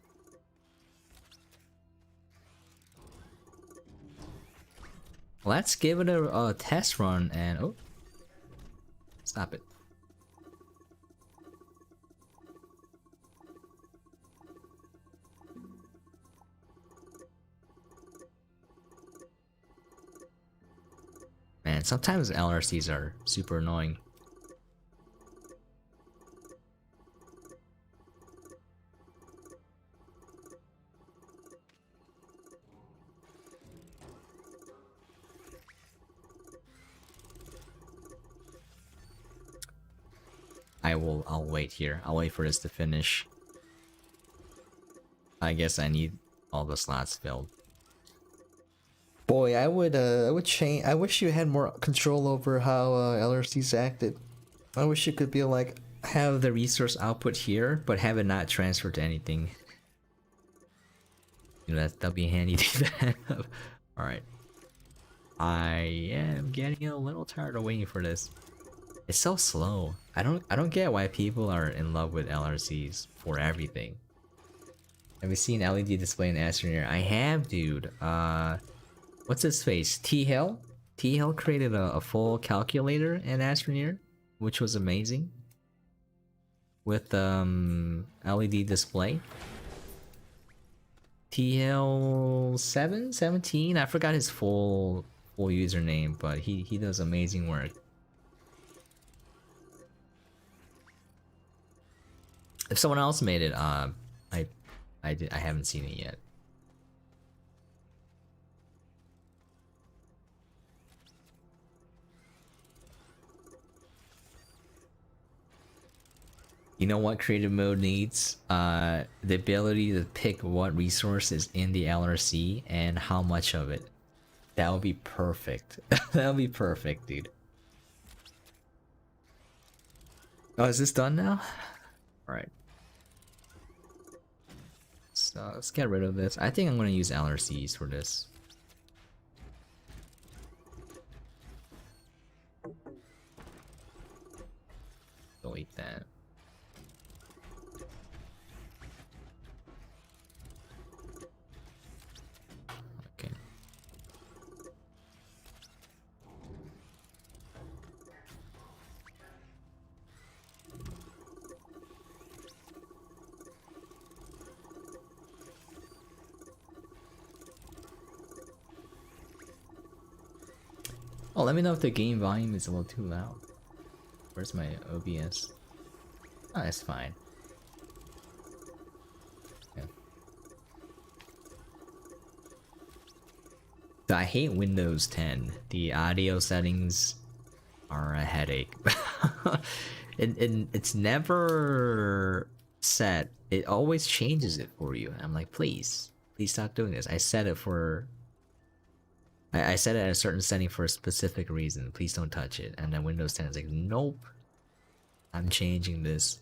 Let's give it a test run and oh, stop it. Man, sometimes LRCs are super annoying. I'll wait here. I'll wait for this to finish. I guess I need all the slots filled. Boy, I would change. I wish you had more control over how LRCs acted. I wish you could be like, have the resource output here, but have it not transferred to anything. You know, that'll be handy to have. Alright. I am getting a little tired of waiting for this. It's so slow. I don't get why people are in love with LRCs for everything. Have you seen LED display in Astroneer? I have, dude. What's his face? T-Hill? T-Hill created a full calculator in Astroneer, which was amazing. With LED display. T-Hill 17? I forgot his full username, but he does amazing work. If someone else made it, I haven't seen it yet. You know what creative mode needs? The ability to pick what resource is in the LRC and how much of it. That would be perfect. That would be perfect, dude. Oh, is this done now? Alright. So let's get rid of this. I think I'm gonna use LRCs for this. Delete that. Okay. Oh, let me know if the game volume is a little too loud. Where's my OBS? Oh, that's fine. Yeah. So I hate Windows 10. The audio settings are a headache. It's never set. It always changes it for you. I'm like, please stop doing this. I set it for... I set it at a certain setting for a specific reason. Please don't touch it. And then Windows 10 is like, nope. I'm changing this.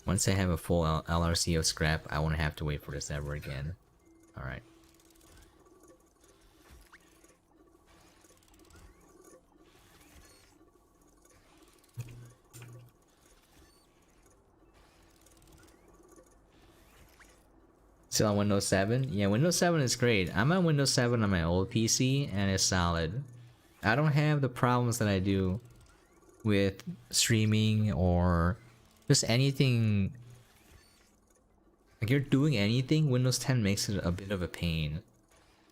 Once I have a full LRC of scrap, I won't have to wait for this ever again. Alright. Still on Windows 7? Yeah, Windows 7 is great. I'm on Windows 7 on my old PC and it's solid. I don't have the problems that I do with streaming or just anything. Like you're doing anything, Windows 10 makes it a bit of a pain.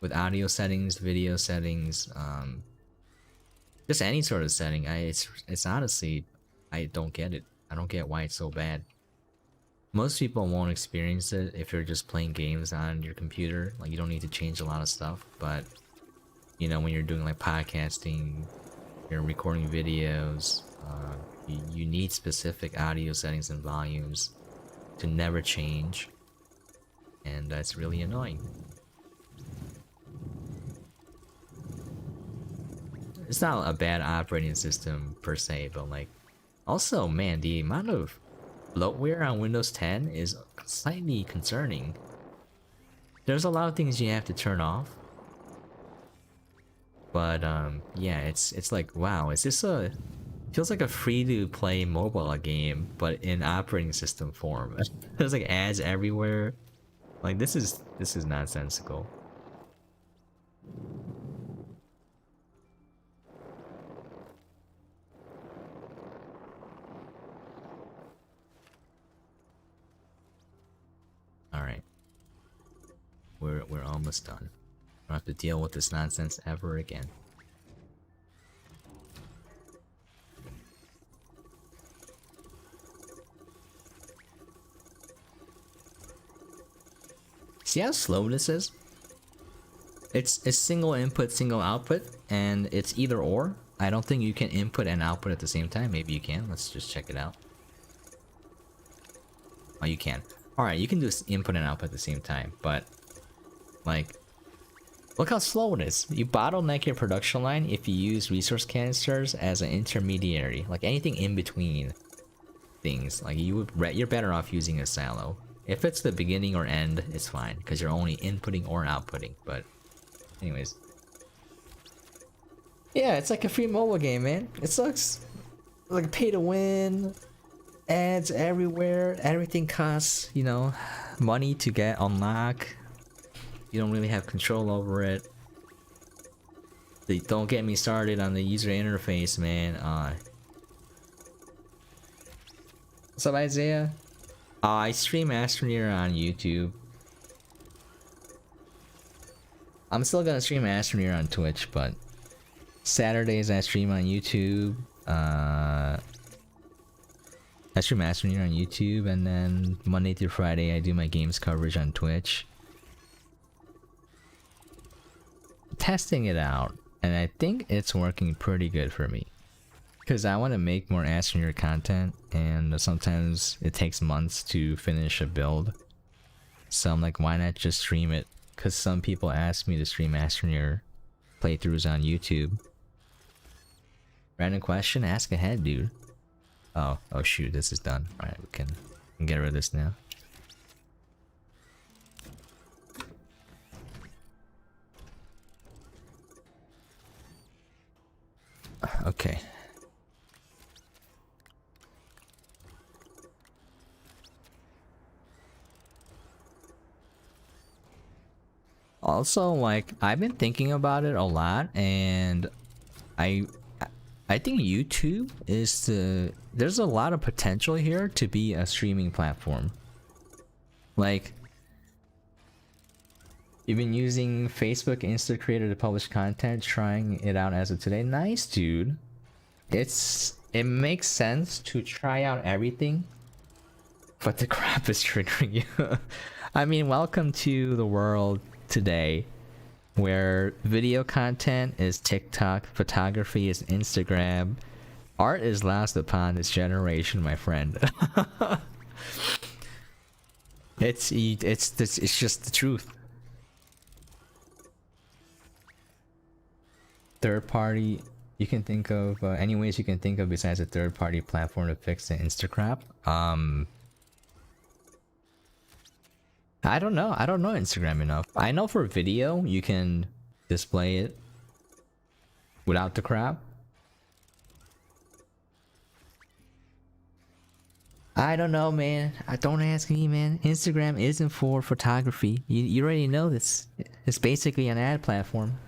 With audio settings, video settings, just any sort of setting. It's honestly, I don't get it. I don't get why it's so bad. Most people won't experience it if you're just playing games on your computer. Like you don't need to change a lot of stuff, but you know, when you're doing like podcasting, you're recording videos, you need specific audio settings and volumes to never change, and that's really annoying. It's not a bad operating system per se, but like, also, man, the amount of bloatware on Windows 10 is slightly concerning. There's a lot of things you have to turn off, but yeah, it's like, wow, is this a... feels like a free-to-play mobile game, but in operating system form. There's like ads everywhere. Like this is nonsensical. All right, we're almost done. Don't have to deal with this nonsense ever again. See how slow this is? It's single input, single output, and it's either or. I don't think you can input and output at the same time. Maybe you can. Let's just check it out. Oh, you can. Alright, you can do input and output at the same time, but like, look how slow it is. You bottleneck your production line if you use resource canisters as an intermediary, like anything in between things. Like you're better off using a silo. If it's the beginning or end, it's fine because you're only inputting or outputting. But anyways, yeah, it's like a free mobile game, man. It sucks. Like pay to win, ads everywhere. Everything costs, you know, money to get unlock. You don't really have control over it. Don't get me started on the user interface, man. What's up, Isaiah? I stream Astroneer on YouTube. I'm still gonna stream Astroneer on Twitch, but Saturdays I stream on YouTube. I stream Astroneer on YouTube, and then Monday through Friday I do my games coverage on Twitch. Testing it out, and I think it's working pretty good for me. Because I want to make more Astroneer content, and sometimes it takes months to finish a build. So I'm like, why not just stream it? Because some people ask me to stream Astroneer playthroughs on YouTube. Random question? Ask ahead, dude. Oh shoot, this is done. Alright, we can get rid of this now. Okay. Also, like, I've been thinking about it a lot, and I think YouTube is there's a lot of potential here to be a streaming platform. Like, you've been using Facebook Insta Creator to publish content, trying it out as of today. Nice, dude. It makes sense to try out everything, but the crap is triggering you. I mean, welcome to the world today where video content is TikTok, photography is Instagram, art is lost upon this generation, my friend. It's just the truth. Third party, you can think of any ways you can think of besides a third party platform to fix the Insta crap. I don't know Instagram enough. I know for video you can display it without the crap. I don't know, man. Don't ask me, man. Instagram isn't for photography. You already know this. It's basically an ad platform.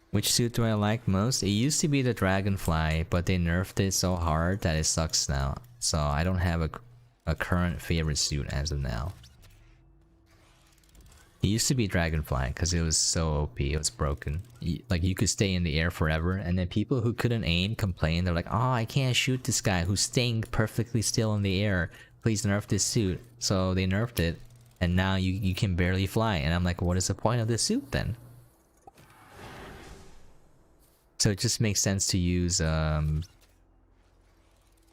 Which suit do I like most? It used to be the Dragonfly, but they nerfed it so hard that it sucks now. So I don't have a current favorite suit as of now. It used to be Dragonfly because it was so OP, it was broken. Like, you could stay in the air forever, and then people who couldn't aim complained. They're like, oh, I can't shoot this guy who's staying perfectly still in the air. Please nerf this suit. So they nerfed it, and now you can barely fly. And I'm like, what is the point of this suit then? So it just makes sense to use the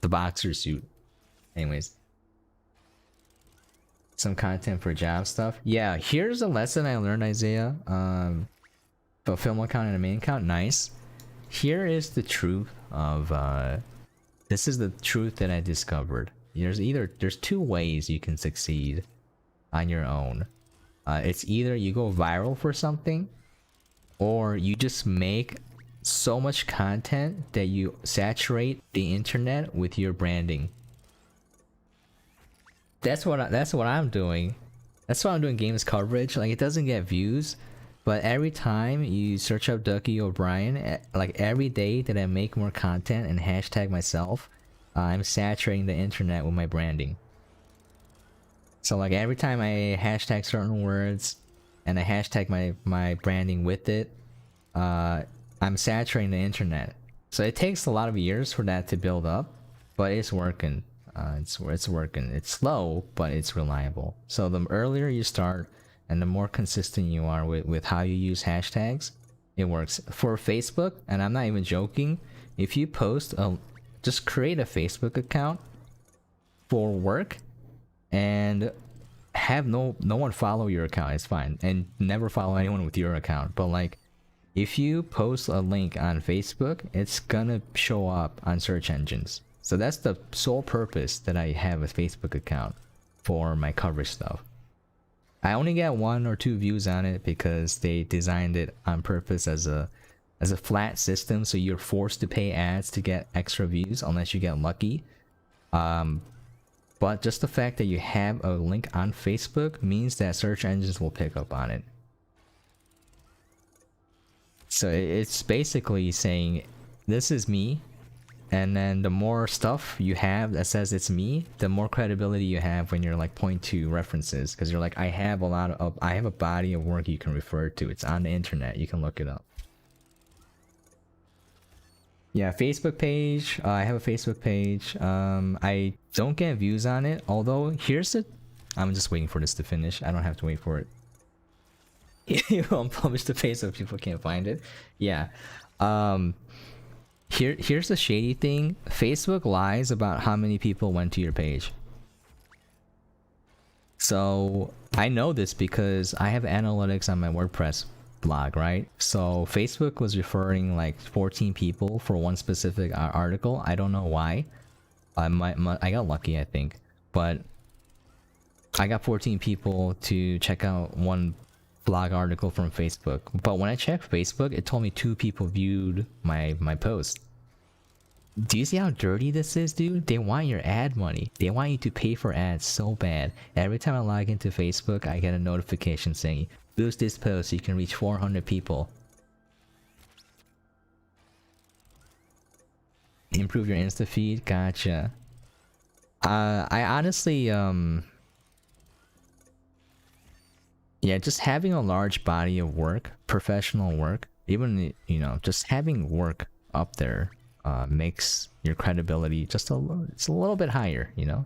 boxer suit. Anyways. Some content for job stuff. Yeah, here's a lesson I learned, Isaiah. But film account and a main account, nice. Here is the truth of this is the truth that I discovered. There's two ways you can succeed on your own. It's either you go viral for something, or you just make so much content that you saturate the internet with your branding. That's what I'm doing. That's why I'm doing games coverage. Like, it doesn't get views, but every time you search up Ducky O'Brien, like every day that I make more content and hashtag myself, I'm saturating the internet with my branding. So like every time I hashtag certain words and I hashtag my branding with it, I'm saturating the internet. So it takes a lot of years for that to build up, but it's working. It's working. It's slow, but it's reliable. So the earlier you start and the more consistent you are with how you use hashtags, it works. For Facebook, and I'm not even joking, if you post just create a Facebook account for work and have no one follow your account. It's fine, and never follow anyone with your account. But like, if you post a link on Facebook, it's gonna show up on search engines. So that's the sole purpose that I have a Facebook account, for my coverage stuff. I only get 1 or 2 views on it because they designed it on purpose as a flat system, so you're forced to pay ads to get extra views unless you get lucky. But just the fact that you have a link on Facebook means that search engines will pick up on it. So it's basically saying, this is me, and then the more stuff you have that says it's me, the more credibility you have when you're like point to references, because you're like, I have a body of work you can refer to. It's on the internet, you can look it up. Yeah, Facebook page. I have a Facebook page. I don't get views on it, although I'm just waiting for this to finish. I don't have to wait for it. You won't publish the page so people can't find it. Yeah. Here's the shady thing. Facebook lies about how many people went to your page. So I know this because I have analytics on my WordPress blog, right? So Facebook was referring like 14 people for one specific article. I don't know why. I got lucky, I think, but I got 14 people to check out one blog article from Facebook. But when I checked Facebook, it told me 2 people viewed my post. Do you see how dirty this is, dude? They want your ad money. They want you to pay for ads so bad. Every time I log into Facebook, I get a notification saying, boost this post so you can reach 400 people. Improve your Insta feed? Gotcha. I honestly, yeah, just having a large body of work, professional work, even, you know, just having work up there makes your credibility just it's a little bit higher, you know?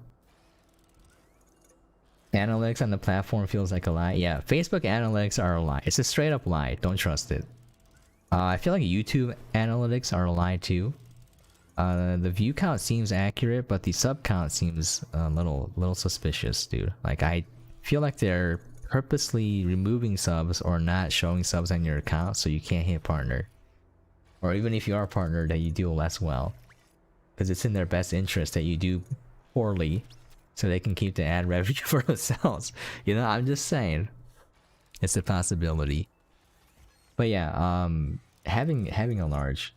Analytics on the platform feels like a lie. Yeah, Facebook analytics are a lie. It's a straight up lie. Don't trust it. I feel like YouTube analytics are a lie too. The view count seems accurate, but the sub count seems a little suspicious, dude. Like, I feel like they're purposely removing subs or not showing subs on your account so you can't hit partner. Or even if you are a partner, that you do less well. Because it's in their best interest that you do poorly so they can keep the ad revenue for themselves. You know, I'm just saying. It's a possibility. But yeah, having a large...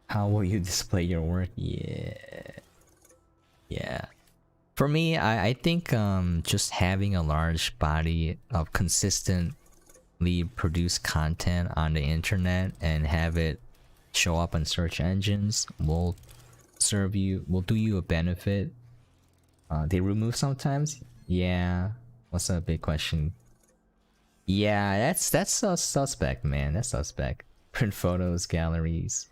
How will you display your work? Yeah. For me, I think just having a large body of consistently produced content on the internet and have it show up on search engines will do you a benefit. They remove sometimes? Yeah. What's a big question? Yeah, that's suspect, man. That's suspect. Print photos, galleries.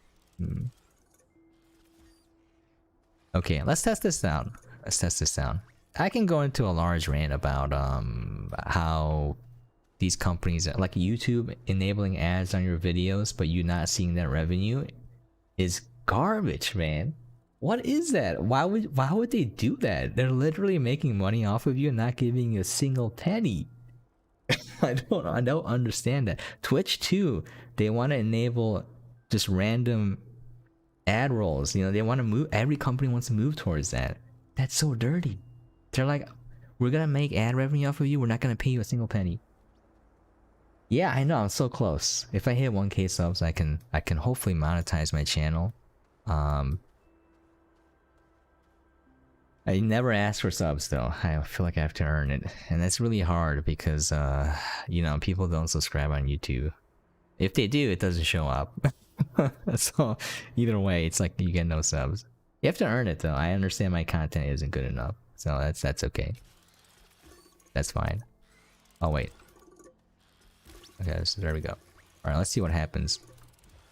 Okay, let's test this down. I can go into a large rant about how these companies like YouTube enabling ads on your videos but you not seeing that revenue is garbage, man. What is that? Why would they do that? They're literally making money off of you and not giving you a single penny. I don't understand that. Twitch too, they want to enable just random ad rolls. You know, they want to move, every company wants to move towards that. That's so dirty. They're like, we're gonna make ad revenue off of you, we're not gonna pay you a single penny. Yeah, I know, I'm so close. If I hit 1k subs, I can hopefully monetize my channel. I never ask for subs though. I feel like I have to earn it, and that's really hard because you know, people don't subscribe on YouTube. If they do, it doesn't show up. So either way, it's like you get no subs. You have to earn it though. I understand my content isn't good enough, so that's okay. That's fine. Oh wait. Okay, so there we go. All right, let's see what happens.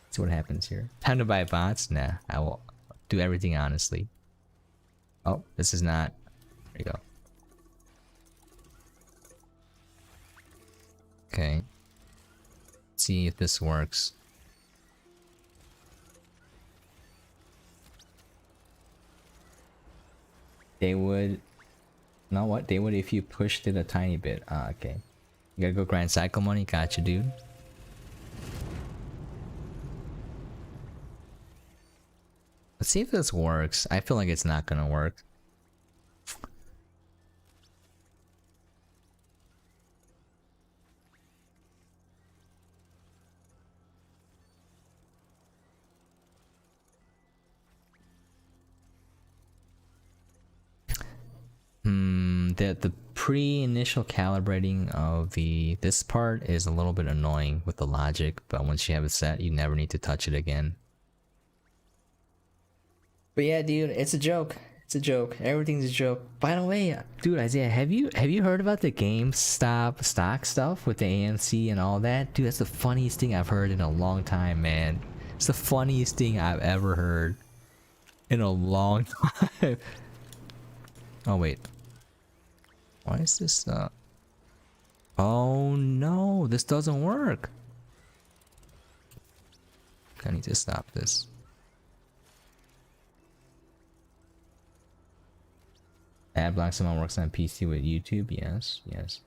Let's see what happens here. Time to buy bots? Nah, I will do everything honestly. Oh, this is not. There you go. Okay. Let's see if this works. They would. You know what? They would if you pushed it a tiny bit. Ah, okay. You gotta go grind cycle money. Gotcha, dude. Let's see if this works. I feel like it's not gonna work. The pre-initial calibrating of this part is a little bit annoying with the logic, but once you have it set, you never need to touch it again. But yeah, dude, it's a joke. It's a joke. Everything's a joke. By the way, dude, Isaiah, have you heard about the GameStop stock stuff with the AMC and all that? Dude, that's the funniest thing I've heard in a long time, man. It's the funniest thing I've ever heard in a long time. Oh wait. Why is this oh no, this doesn't work. I need to stop this. Adblock someone works on PC with YouTube. Yes, yes.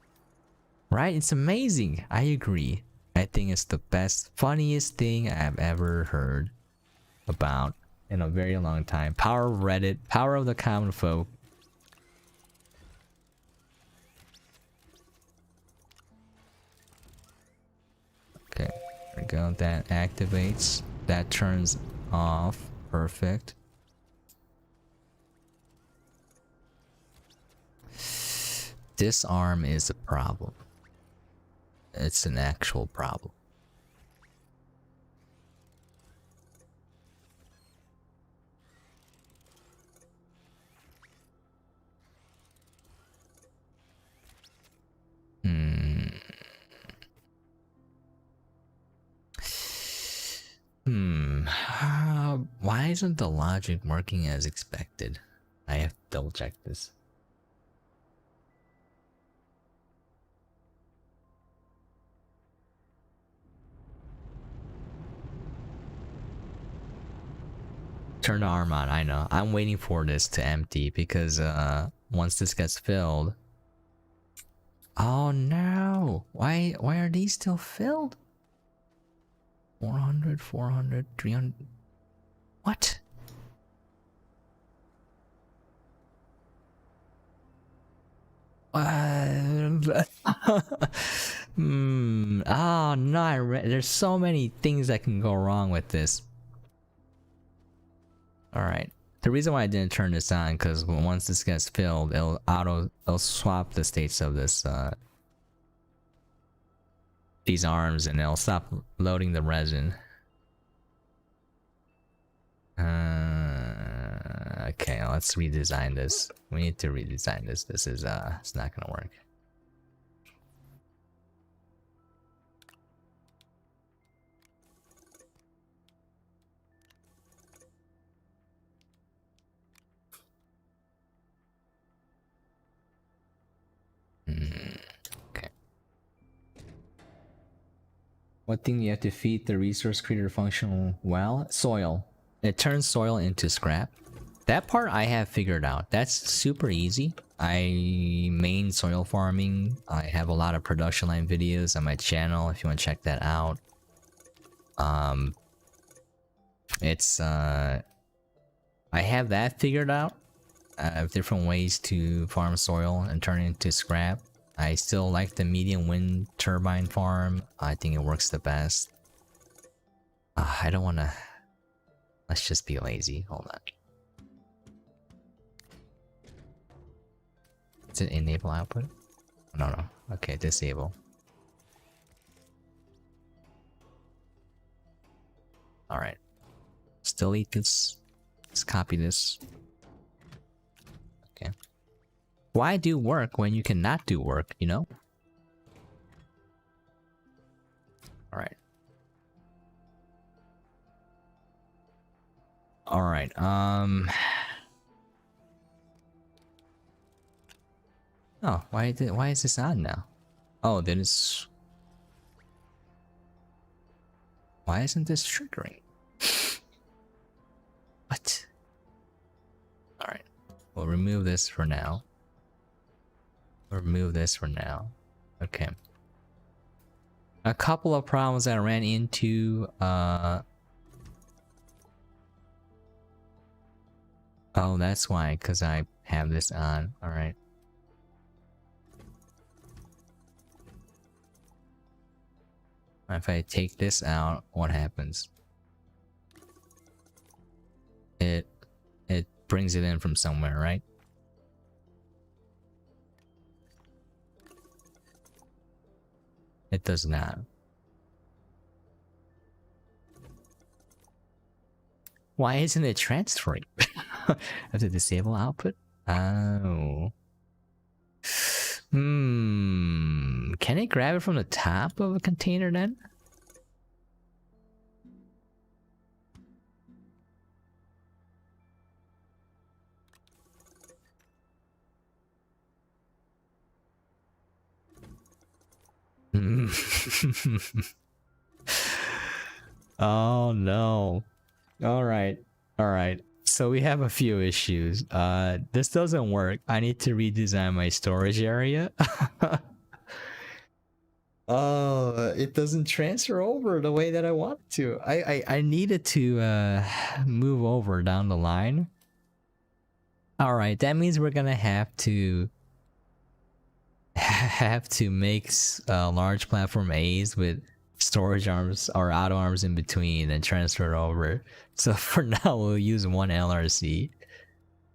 Right? It's amazing. I agree. I think it's the best, funniest thing I've ever heard about in a very long time. Power of Reddit, power of the common folk. Okay, there we go. That activates. That turns off. Perfect. This arm is a problem. It's an actual problem. Why isn't the logic working as expected? I have to double check this. Turn the arm on, I know. I'm waiting for this to empty because once this gets filled. Oh no! Why are these still filled? 400, 400, 300. What? Oh no, there's so many things that can go wrong with this. Alright. The reason why I didn't turn this on, because once this gets filled, it'll swap the states of this these arms and it'll stop loading the resin. Okay, let's redesign this. We need to redesign this. This is it's not gonna work. Okay. What thing you have to feed the resource creator function well? Soil. It turns soil into scrap. That part I have figured out. That's super easy. I main soil farming. I have a lot of production line videos on my channel if you want to check that out. It's I have that figured out. I have different ways to farm soil and turn it into scrap. I still like the medium wind turbine farm. I think it works the best. I don't want to. Let's just be lazy. Hold on. Is it enable output? No. Okay, disable. Alright. Let's delete this. Let's copy this. Okay. Why do work when you cannot do work, you know? Alright. Alright, oh, why is this on now? Oh, then it's... Why isn't this triggering? What? Alright. We'll remove this for now. We'll remove this for now. Okay. A couple of problems I ran into. Oh, that's why, because I have this on. Alright. If I take this out, what happens? It brings it in from somewhere, right? It does not. Why isn't it transferring? I have to disable output? Oh. Can it grab it from the top of a container then? Oh no. Alright. Alright. So we have a few issues. This doesn't work. I need to redesign my storage area. Oh, it doesn't transfer over the way that I want it to. I needed to move over down the line. Alright, that means we're gonna have to make large platform A's with storage arms or auto arms in between and transfer it over. So for now we'll use one LRC.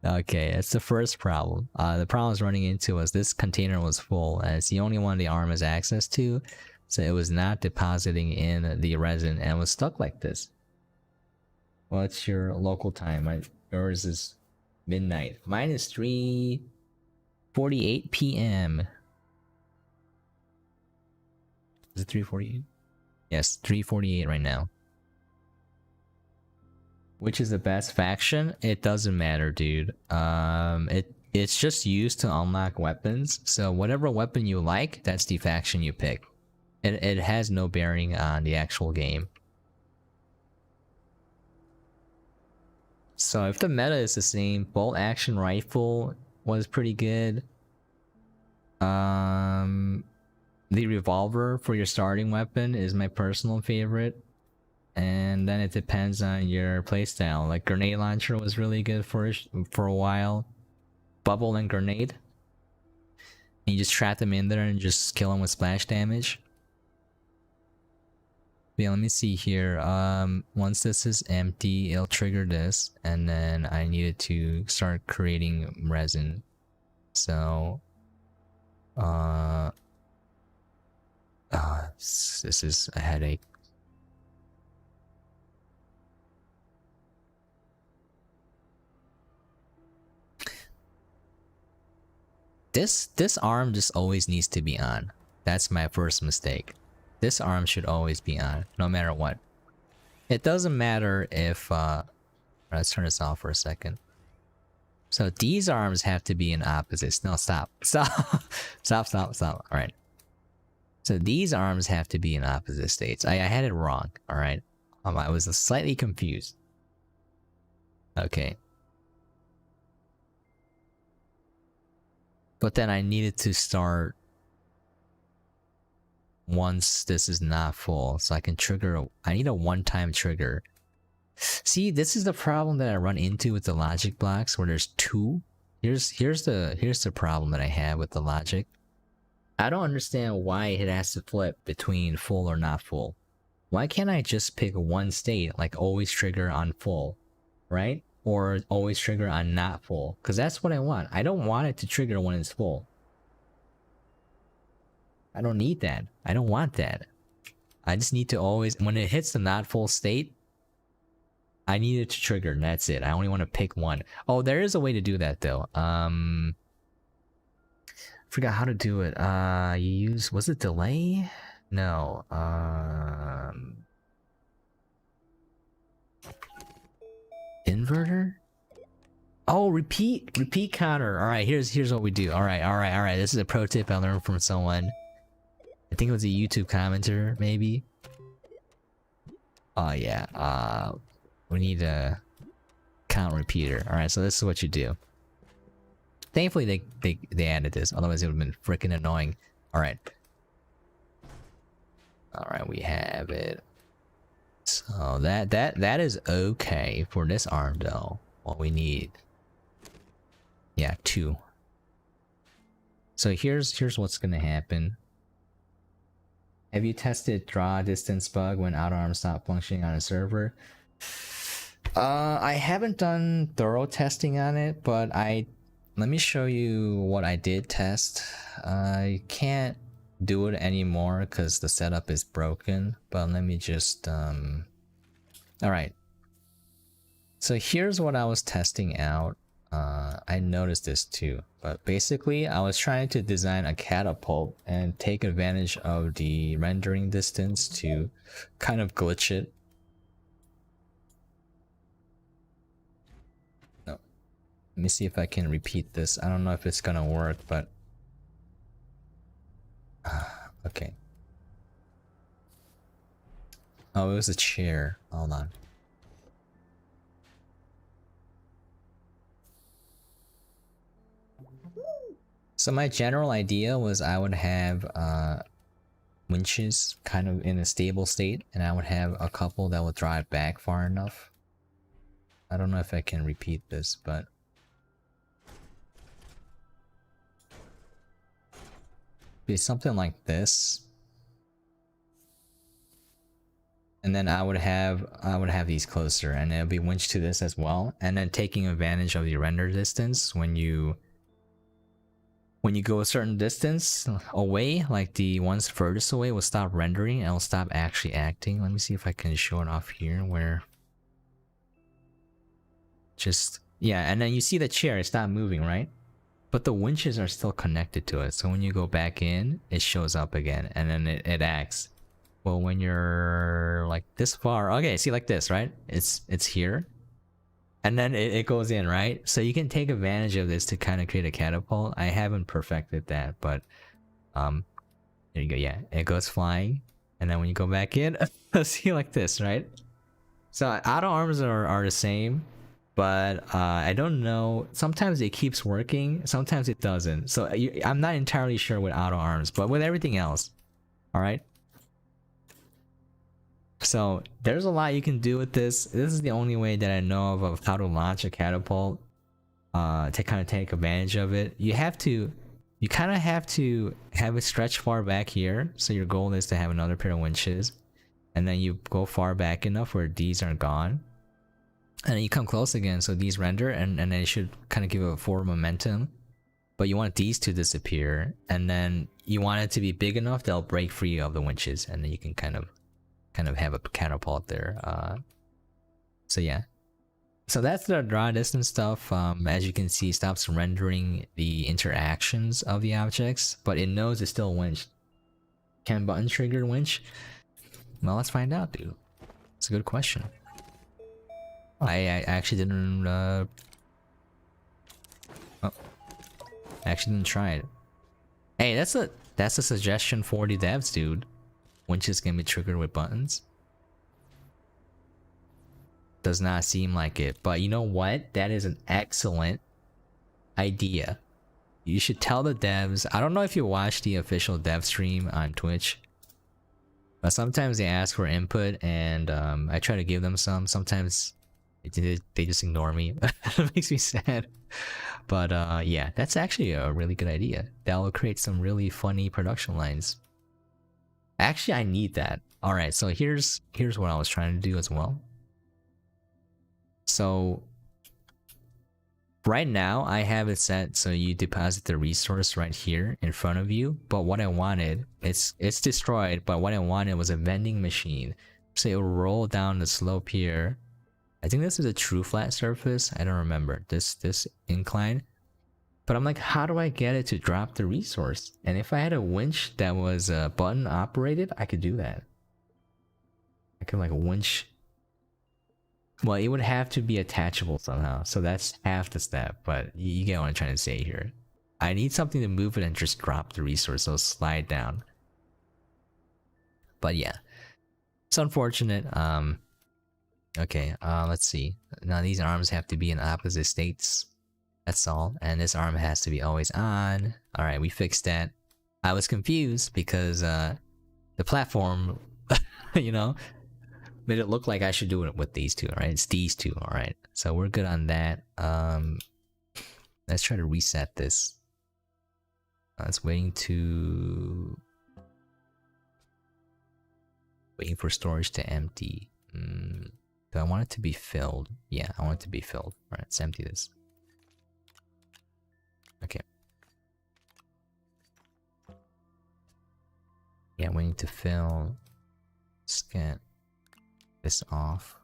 Okay, that's the first problem. The problem I was running into was this container was full and it's the only one the arm has access to, so it was not depositing in the resin and was stuck like this. What's your local time? Yours is midnight. Mine is 3:48 p.m. Is it 3:48? Yes, 3:48 right now. Which is the best faction? It doesn't matter, dude. It's just used to unlock weapons. So whatever weapon you like, that's the faction you pick. It has no bearing on the actual game. So if the meta is the same, bolt action rifle was pretty good. The revolver for your starting weapon is my personal favorite. And then it depends on your playstyle. Like grenade launcher was really good for a while. Bubble and grenade. And you just trap them in there and just kill them with splash damage. Yeah, let me see here. Once this is empty, it'll trigger this, and then I needed to start creating resin. So, this is a headache. This arm just always needs to be on. That's my first mistake. This arm should always be on, no matter what. It doesn't matter if let's turn this off for a second. So these arms have to be in opposites. No, stop. Stop. Alright. So these arms have to be in opposite states. I had it wrong, alright? I was slightly confused. Okay. But then I needed to start once this is not full, so I can trigger I need a one-time trigger. See, this is the problem that I run into with the logic blocks where there's two. Here's the problem that I have with the logic. I don't understand why it has to flip between full or not full. Why can't I just pick one state, like always trigger on full, right? Or always trigger on not full, because that's what I want. I don't want it to trigger when it's full. I don't need that. I don't want that. I just need to always, when it hits the not full state, I need it to trigger and that's it. I only want to pick one. Oh, there is a way to do that though. Forgot how to do it. You use, was it delay? No. Inverter? Oh, repeat counter. All right, here's what we do. All right. This is a pro tip I learned from someone. I think it was a YouTube commenter, maybe. Oh yeah. We need a count repeater. All right, so this is what you do. Thankfully they added this, otherwise it would have been freaking annoying. Alright. Alright, we have it. So that is okay for this arm though. What we need. Yeah, 2. So here's what's gonna happen. Have you tested draw distance bug when outer arms stop functioning on a server? I haven't done thorough testing on it, but let me show you what I did test. I can't do it anymore because the setup is broken, but let me just alright. So here's what I was testing out. I noticed this too, but basically I was trying to design a catapult and take advantage of the rendering distance to kind of glitch it. No. Let me see if I can repeat this. I don't know if it's gonna work, but okay. Oh, it was a chair. Hold on. So my general idea was I would have winches kind of in a stable state, and I would have a couple that would drive back far enough. I don't know if I can repeat this, but be something like this. And then I would have these closer, and it'll be winched to this as well. And then taking advantage of the render distance when you go a certain distance away, like the ones furthest away will stop rendering and will stop actually acting. Let me see if I can show it off here where just, yeah, and then you see the chair, it's not moving, right? But the winches are still connected to it. So when you go back in, it shows up again and then it acts. Well, when you're like this far, okay, see like this, right? It's here. And then it goes in, right? So you can take advantage of this to kind of create a catapult. I haven't perfected that, but there you go. Yeah, it goes flying. And then when you go back in, see like this, right? So auto arms are the same, but I don't know. Sometimes it keeps working, sometimes it doesn't. So I'm not entirely sure with auto arms, but with everything else, all right? So there's a lot you can do with this. This is the only way that I know of how to launch a catapult to kind of take advantage of it. You kind of have to have it stretch far back here. So your goal is to have another pair of winches, and then you go far back enough where these are gone, and then you come close again so these render, and then it should kind of give a forward momentum. But you want these to disappear, and then you want it to be big enough they'll break free of the winches, and then you can kind of have a catapult there. So yeah, so that's the draw distance stuff. As you can see, it stops rendering the interactions of the objects, but it knows it's still winched. Can button trigger winch? Well, let's find out, dude. It's a good question. I actually didn't I actually didn't try it. Hey, that's a suggestion for the devs, dude. Winches can be triggered with buttons. Does not seem like it, but you know what? That is an excellent idea. You should tell the devs. I don't know if you watch the official dev stream on Twitch, but sometimes they ask for input, and I try to give them some. Sometimes they just ignore me. It makes me sad. But yeah, that's actually a really good idea. That will create some really funny production lines. Actually, I need that. All right, so here's what I was trying to do as well. So right now I have it set so you deposit the resource right here in front of you. But what I wanted, it's destroyed. But what I wanted was a vending machine, so it will roll down the slope here. I think this is a true flat surface. I don't remember this incline. But I'm like, how do I get it to drop the resource? And if I had a winch that was button operated, I could do that. I could like winch. Well, it would have to be attachable somehow. So that's half the step, but you get what I'm trying to say here. I need something to move it and just drop the resource, so slide down. But yeah, it's unfortunate. Okay, let's see. Now these arms have to be in opposite states. That's all. And this arm has to be always on. Alright, we fixed that. I was confused because the platform, you know, made it look like I should do it with these two, alright? It's these two, alright. So we're good on that. Let's try to reset this. It's waiting for storage to empty. Do I want it to be filled? Yeah, I want it to be filled. Alright, let's empty this. Okay. Yeah, we need to fill. Let's get this off.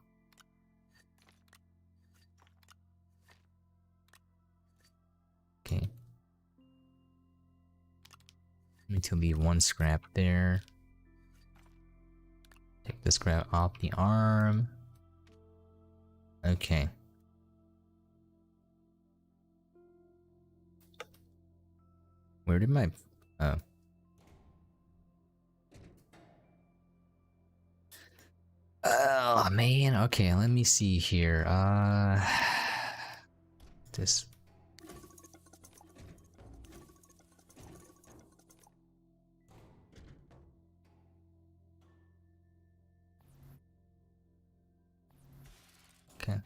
Okay. Need to leave one scrap there. Take the scrap off the arm. Okay. Where did my... Oh. Oh man, okay, let me see here. This... Okay.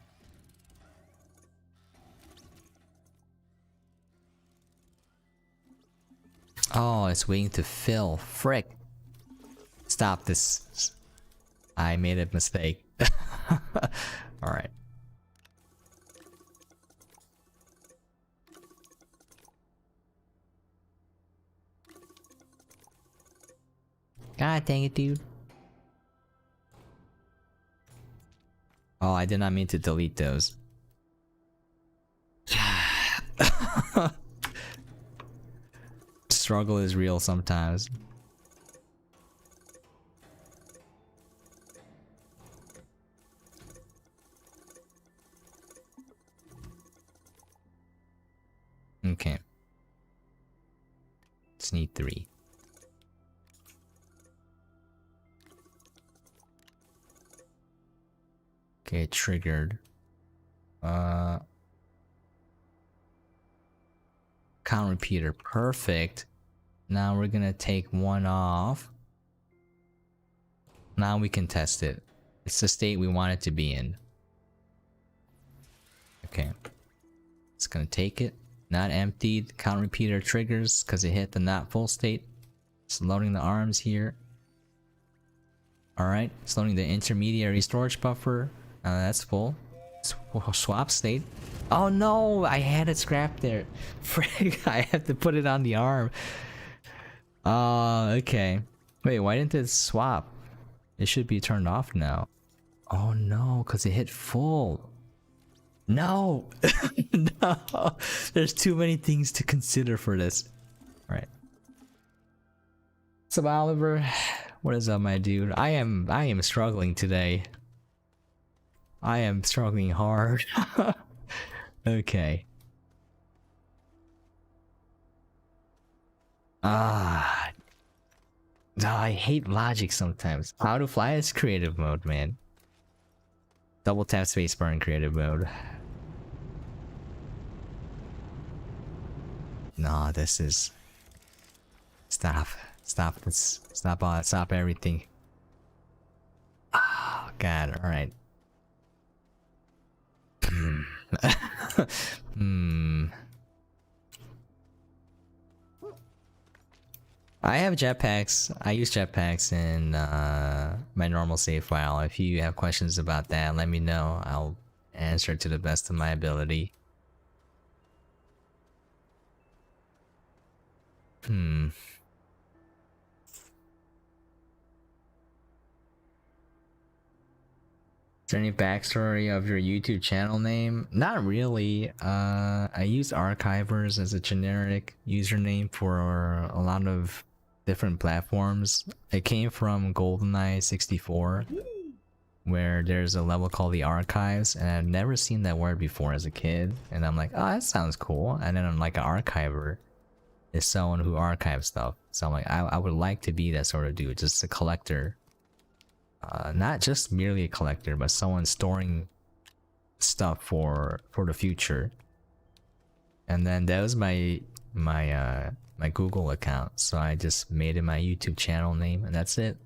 Oh, it's waiting to fill. Frick. Stop this. I made a mistake. Alright. God dang it, dude. Oh, I did not mean to delete those. Struggle is real sometimes. Okay. Just need 3. Okay, triggered. Count repeater, perfect. Now we're gonna take one off. Now we can test it. It's the state we want it to be in. Okay. It's gonna take it. Not emptied. Count repeater triggers because it hit the not full state. It's loading the arms here. Alright, it's loading the intermediary storage buffer. That's full. Swap state. Oh no, I had it scrapped there. Frick, I have to put it on the arm. Okay. Wait, why didn't it swap? It should be turned off now. Oh no, because it hit full. No! No! There's too many things to consider for this. Alright. So Oliver, what is up, my dude? I am struggling today. I am struggling hard. Okay. I hate logic sometimes. How to fly is creative mode, man. Double tap spacebar in creative mode. No, this is... Stop. Stop this. Stop all that. Stop everything. Oh, God. Alright. I have jetpacks. I use jetpacks in my normal save file. If you have questions about that, let me know. I'll answer to the best of my ability. Is there any backstory of your YouTube channel name? Not really. I use Archivers as a generic username for a lot of different platforms. It came from GoldenEye 64, where there's a level called the Archives, and I've never seen that word before as a kid. And I'm like, oh, that sounds cool. And then I'm like, an archiver is someone who archives stuff. So I'm like, I would like to be that sort of dude, just a collector. Not just merely a collector, but someone storing stuff for the future. And then that was my Google account, so I just made it my YouTube channel name, and that's it.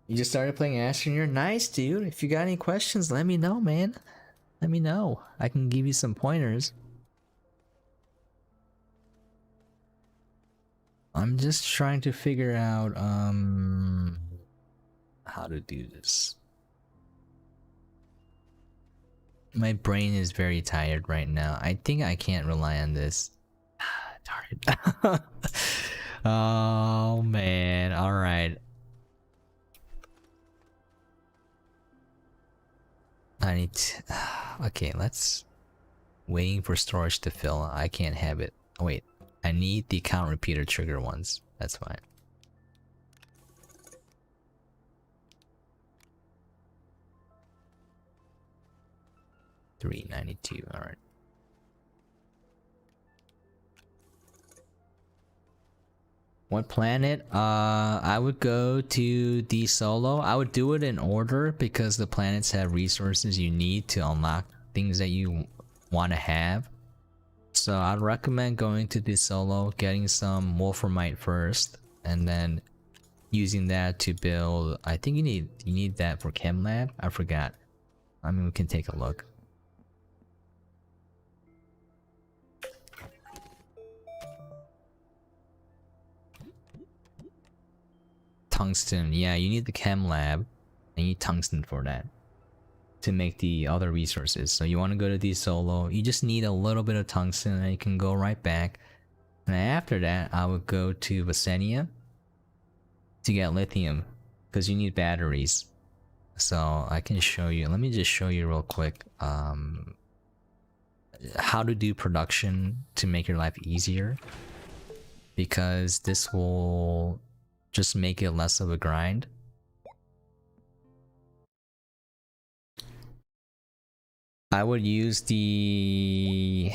You just started playing Astroneer? Nice, dude. If you got any questions, let me know, man. Let me know. I can give you some pointers. I'm just trying to figure out how to do this. My brain is very tired right now. I think I can't rely on this. Darn it. Oh man. Alright. I need to... Okay, let's... Waiting for storage to fill. I can't have it. Oh, wait. I need the count repeater trigger once. That's fine. $392. Alright. What planet? I would go to the solo. I would do it in order because the planets have resources you need to unlock things that you want to have. So I'd recommend going to the solo, getting some wolframite first, and then using that to build. I think you need that for chem lab. I forgot. I mean, we can take a look. Tungsten. Yeah, you need the chem lab, and you need tungsten for that to make the other resources. So you want to go to the solo. You just need a little bit of tungsten, and you can go right back. And after that, I would go to Visenia to get lithium, because you need batteries. So I can show you. Let me just show you real quick how to do production to make your life easier, because this will just make it less of a grind. I would use the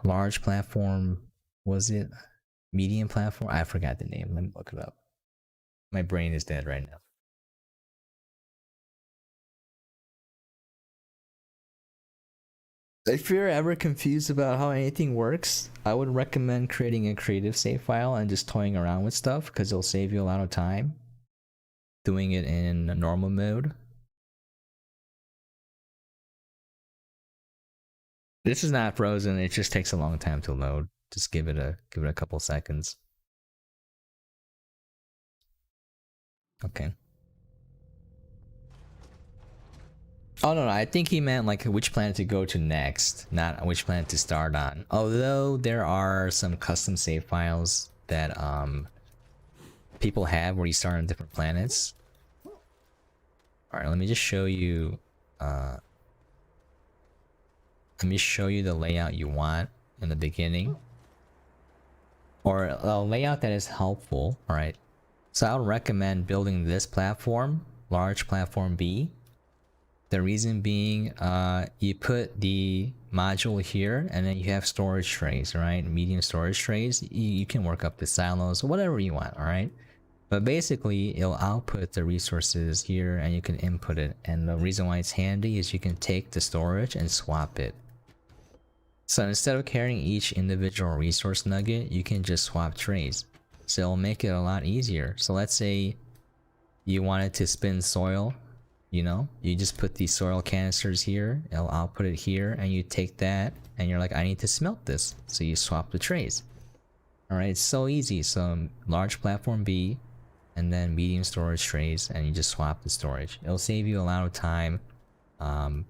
large platform. Was it medium platform? I forgot the name. Let me look it up. My brain is dead right now. If you're ever confused about how anything works, I would recommend creating a creative save file and just toying around with stuff, because it'll save you a lot of time doing it in normal mode. This is not frozen, it just takes a long time to load. Just give it a couple seconds. Okay. Oh no, I think he meant like which planet to go to next, not which planet to start on. Although there are some custom save files that people have where you start on different planets. Alright, let me just show you let me show you the layout you want in the beginning. Or a layout that is helpful. Alright. So I would recommend building this platform, large platform B. The reason being, you put the module here, and then you have storage trays, right? Medium storage trays. You can work up the silos, whatever you want, all right? But basically, it'll output the resources here, and you can input it. And the reason why it's handy is you can take the storage and swap it. So instead of carrying each individual resource nugget, you can just swap trays. So it'll make it a lot easier. So let's say you wanted to spin soil. You know, you just put these soil canisters here, I'll put it here, and you take that, and you're like, I need to smelt this. So you swap the trays. Alright, it's so easy. So large platform B, and then medium storage trays, and you just swap the storage. It'll save you a lot of time, and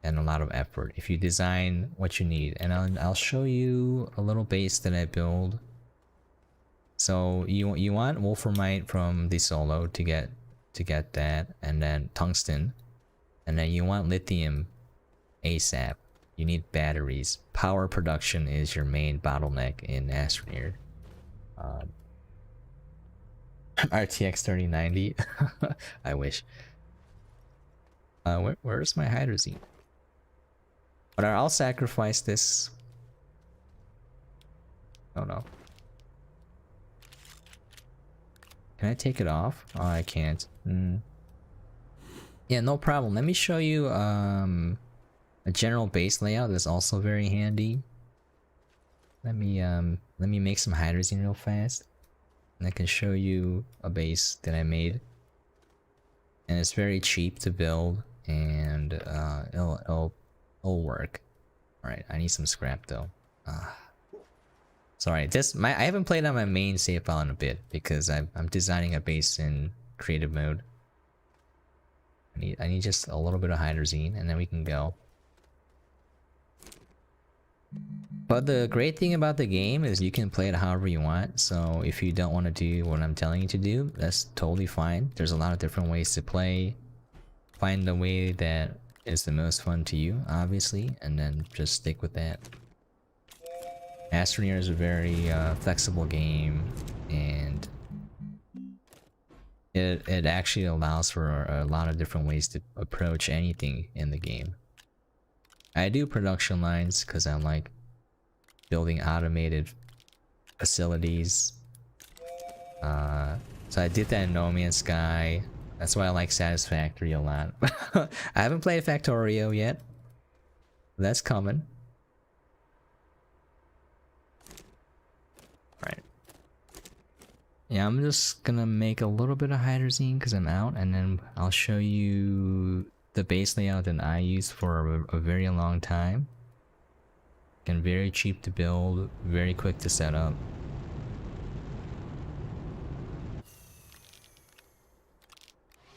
a lot of effort if you design what you need. And I'll show you a little base that I build. So you want wolframite from the solo to get that, and then tungsten, and then you want lithium ASAP. You need batteries. Power production is your main bottleneck in Astroneer. RTX 3090. I wish. Where's my hydrazine? But I'll sacrifice this. Oh no. Can I take it off? Oh, I can't. Yeah, no problem. Let me show you A general base layout is also very handy. Let me make some hydrazine real fast, and I can show you a base that I made. And it's very cheap to build, and it'll work. All right, I need some scrap though. Sorry, I haven't played on my main save file in a bit because I'm designing a base in creative mode. I need just a little bit of hydrazine, and then we can go. But the great thing about the game is you can play it however you want. So if you don't want to do what I'm telling you to do, that's totally fine. There's a lot of different ways to play. Find the way that is the most fun to you, obviously, and then just stick with that. Astroneer is a very flexible game, and it actually allows for a lot of different ways to approach anything in the game. I do production lines because I like building automated facilities. So I did that in No Man's Sky. That's why I like Satisfactory a lot. I haven't played Factorio yet. That's coming. Right. Yeah, I'm just gonna make a little bit of hydrazine because I'm out, and then I'll show you the base layout that I used for a very long time. And very cheap to build, very quick to set up.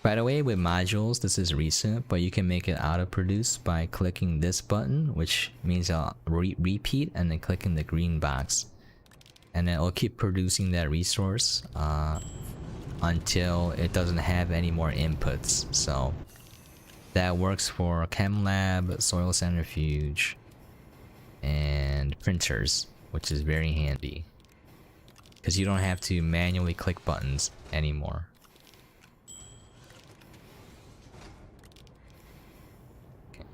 By the way, with modules, this is recent, but you can make it auto-produce by clicking this button, which means I'll repeat, and then clicking the green box. And then it'll keep producing that resource until it doesn't have any more inputs. So that works for Chem Lab, Soil Centrifuge, and printers, which is very handy because you don't have to manually click buttons anymore. Okay.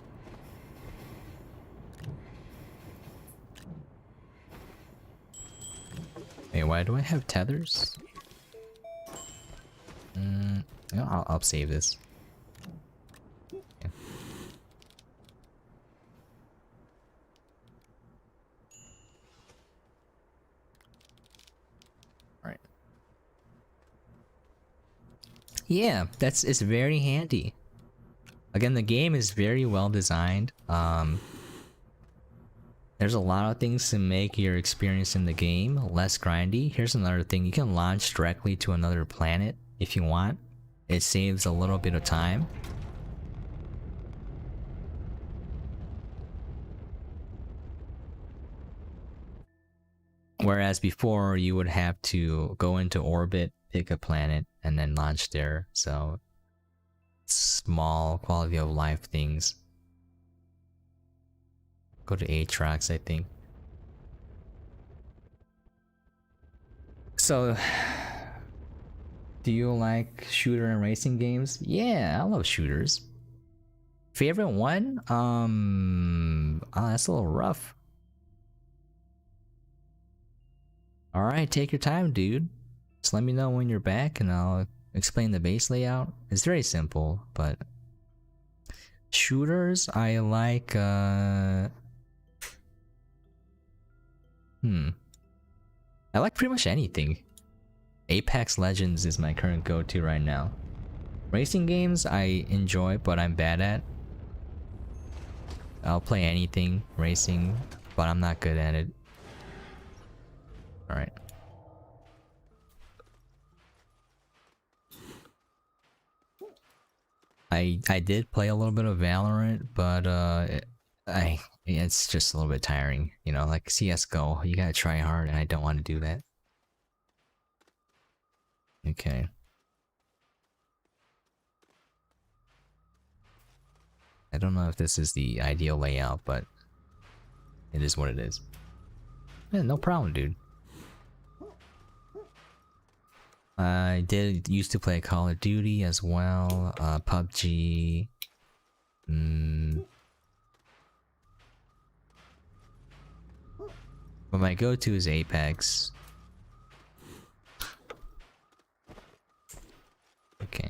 Hey, why do I have tethers? I'll save this. Okay. Yeah, it's very handy. Again, the game is very well designed. There's a lot of things to make your experience in the game less grindy. Here's another thing. You can launch directly to another planet if you want. It saves a little bit of time. Whereas before, you would have to go into orbit, pick a planet, and then launch there. So, small quality of life things. Go to Aatrox, I think. So, do you like shooter and racing games? Yeah, I love shooters. Favorite one? Oh, that's a little rough. Alright, take your time, dude. Just let me know when you're back and I'll explain the base layout. It's very simple, but shooters, I like I like pretty much anything. Apex Legends is my current go-to right now. Racing games I enjoy, but I'm bad at. I'll play anything racing, but I'm not good at it. Alright. I did play a little bit of Valorant, but it's just a little bit tiring, you know, like CS:GO, you gotta try hard and I don't want to do that. Okay. I don't know if this is the ideal layout, but it is what it is. Yeah, no problem, dude. I did used to play Call of Duty as well, PUBG. But my go-to is Apex. Okay.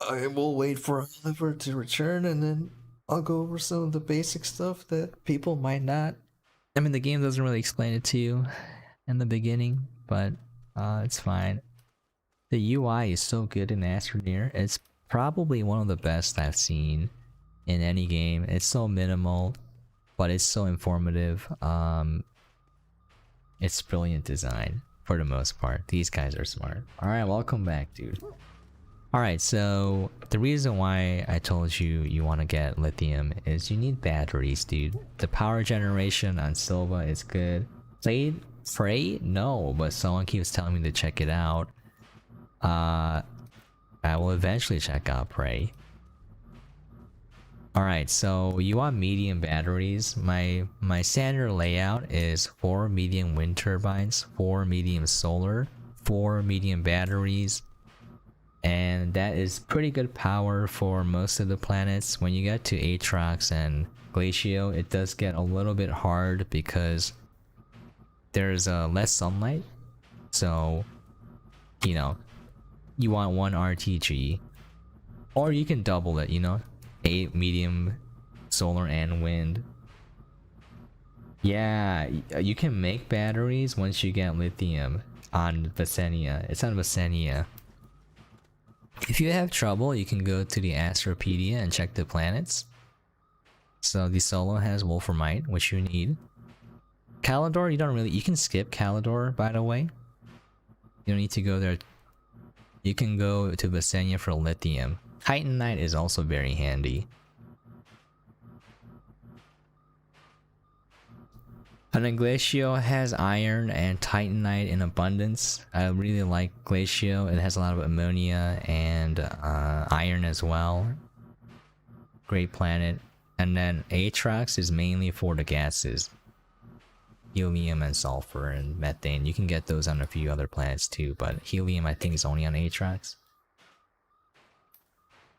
I will wait for Oliver to return, and then I'll go over some of the basic stuff that people might not. I mean, the game doesn't really explain it to you in the beginning, but it's fine. The UI is so good in Astroneer. It's probably one of the best I've seen in any game. It's so minimal, but it's so informative. It's brilliant design for the most part. These guys are smart. Alright, welcome back, dude. Alright, so the reason why I told you you want to get lithium is you need batteries, dude. The power generation on Silva is good. Played Frey? No, but someone keeps telling me to check it out. I will eventually check out Prey. Alright, so you want medium batteries. My standard layout is 4 medium wind turbines, 4 medium solar, 4 medium batteries, and that is pretty good power for most of the planets. When you get to Atrox and Glacio, it does get a little bit hard because there's less sunlight, so you know, you want 1 RTG, or you can double it, you know, 8 medium solar and wind. Yeah, you can make batteries once you get lithium on Visenia. It's on Visenia. If you have trouble, you can go to the Astropedia and check the planets. So the Solo has Wolframite, which you need. Calidor, you can skip Calidor, by the way. You don't need to go there. You can go to Visenia for lithium. Titanite is also very handy. And then Glacio has iron and Titanite in abundance. I really like Glacio. It has a lot of ammonia and iron as well. Great planet. And then Atrox is mainly for the gases. Helium and sulfur and methane. You can get those on a few other planets too, but helium I think is only on Atrox.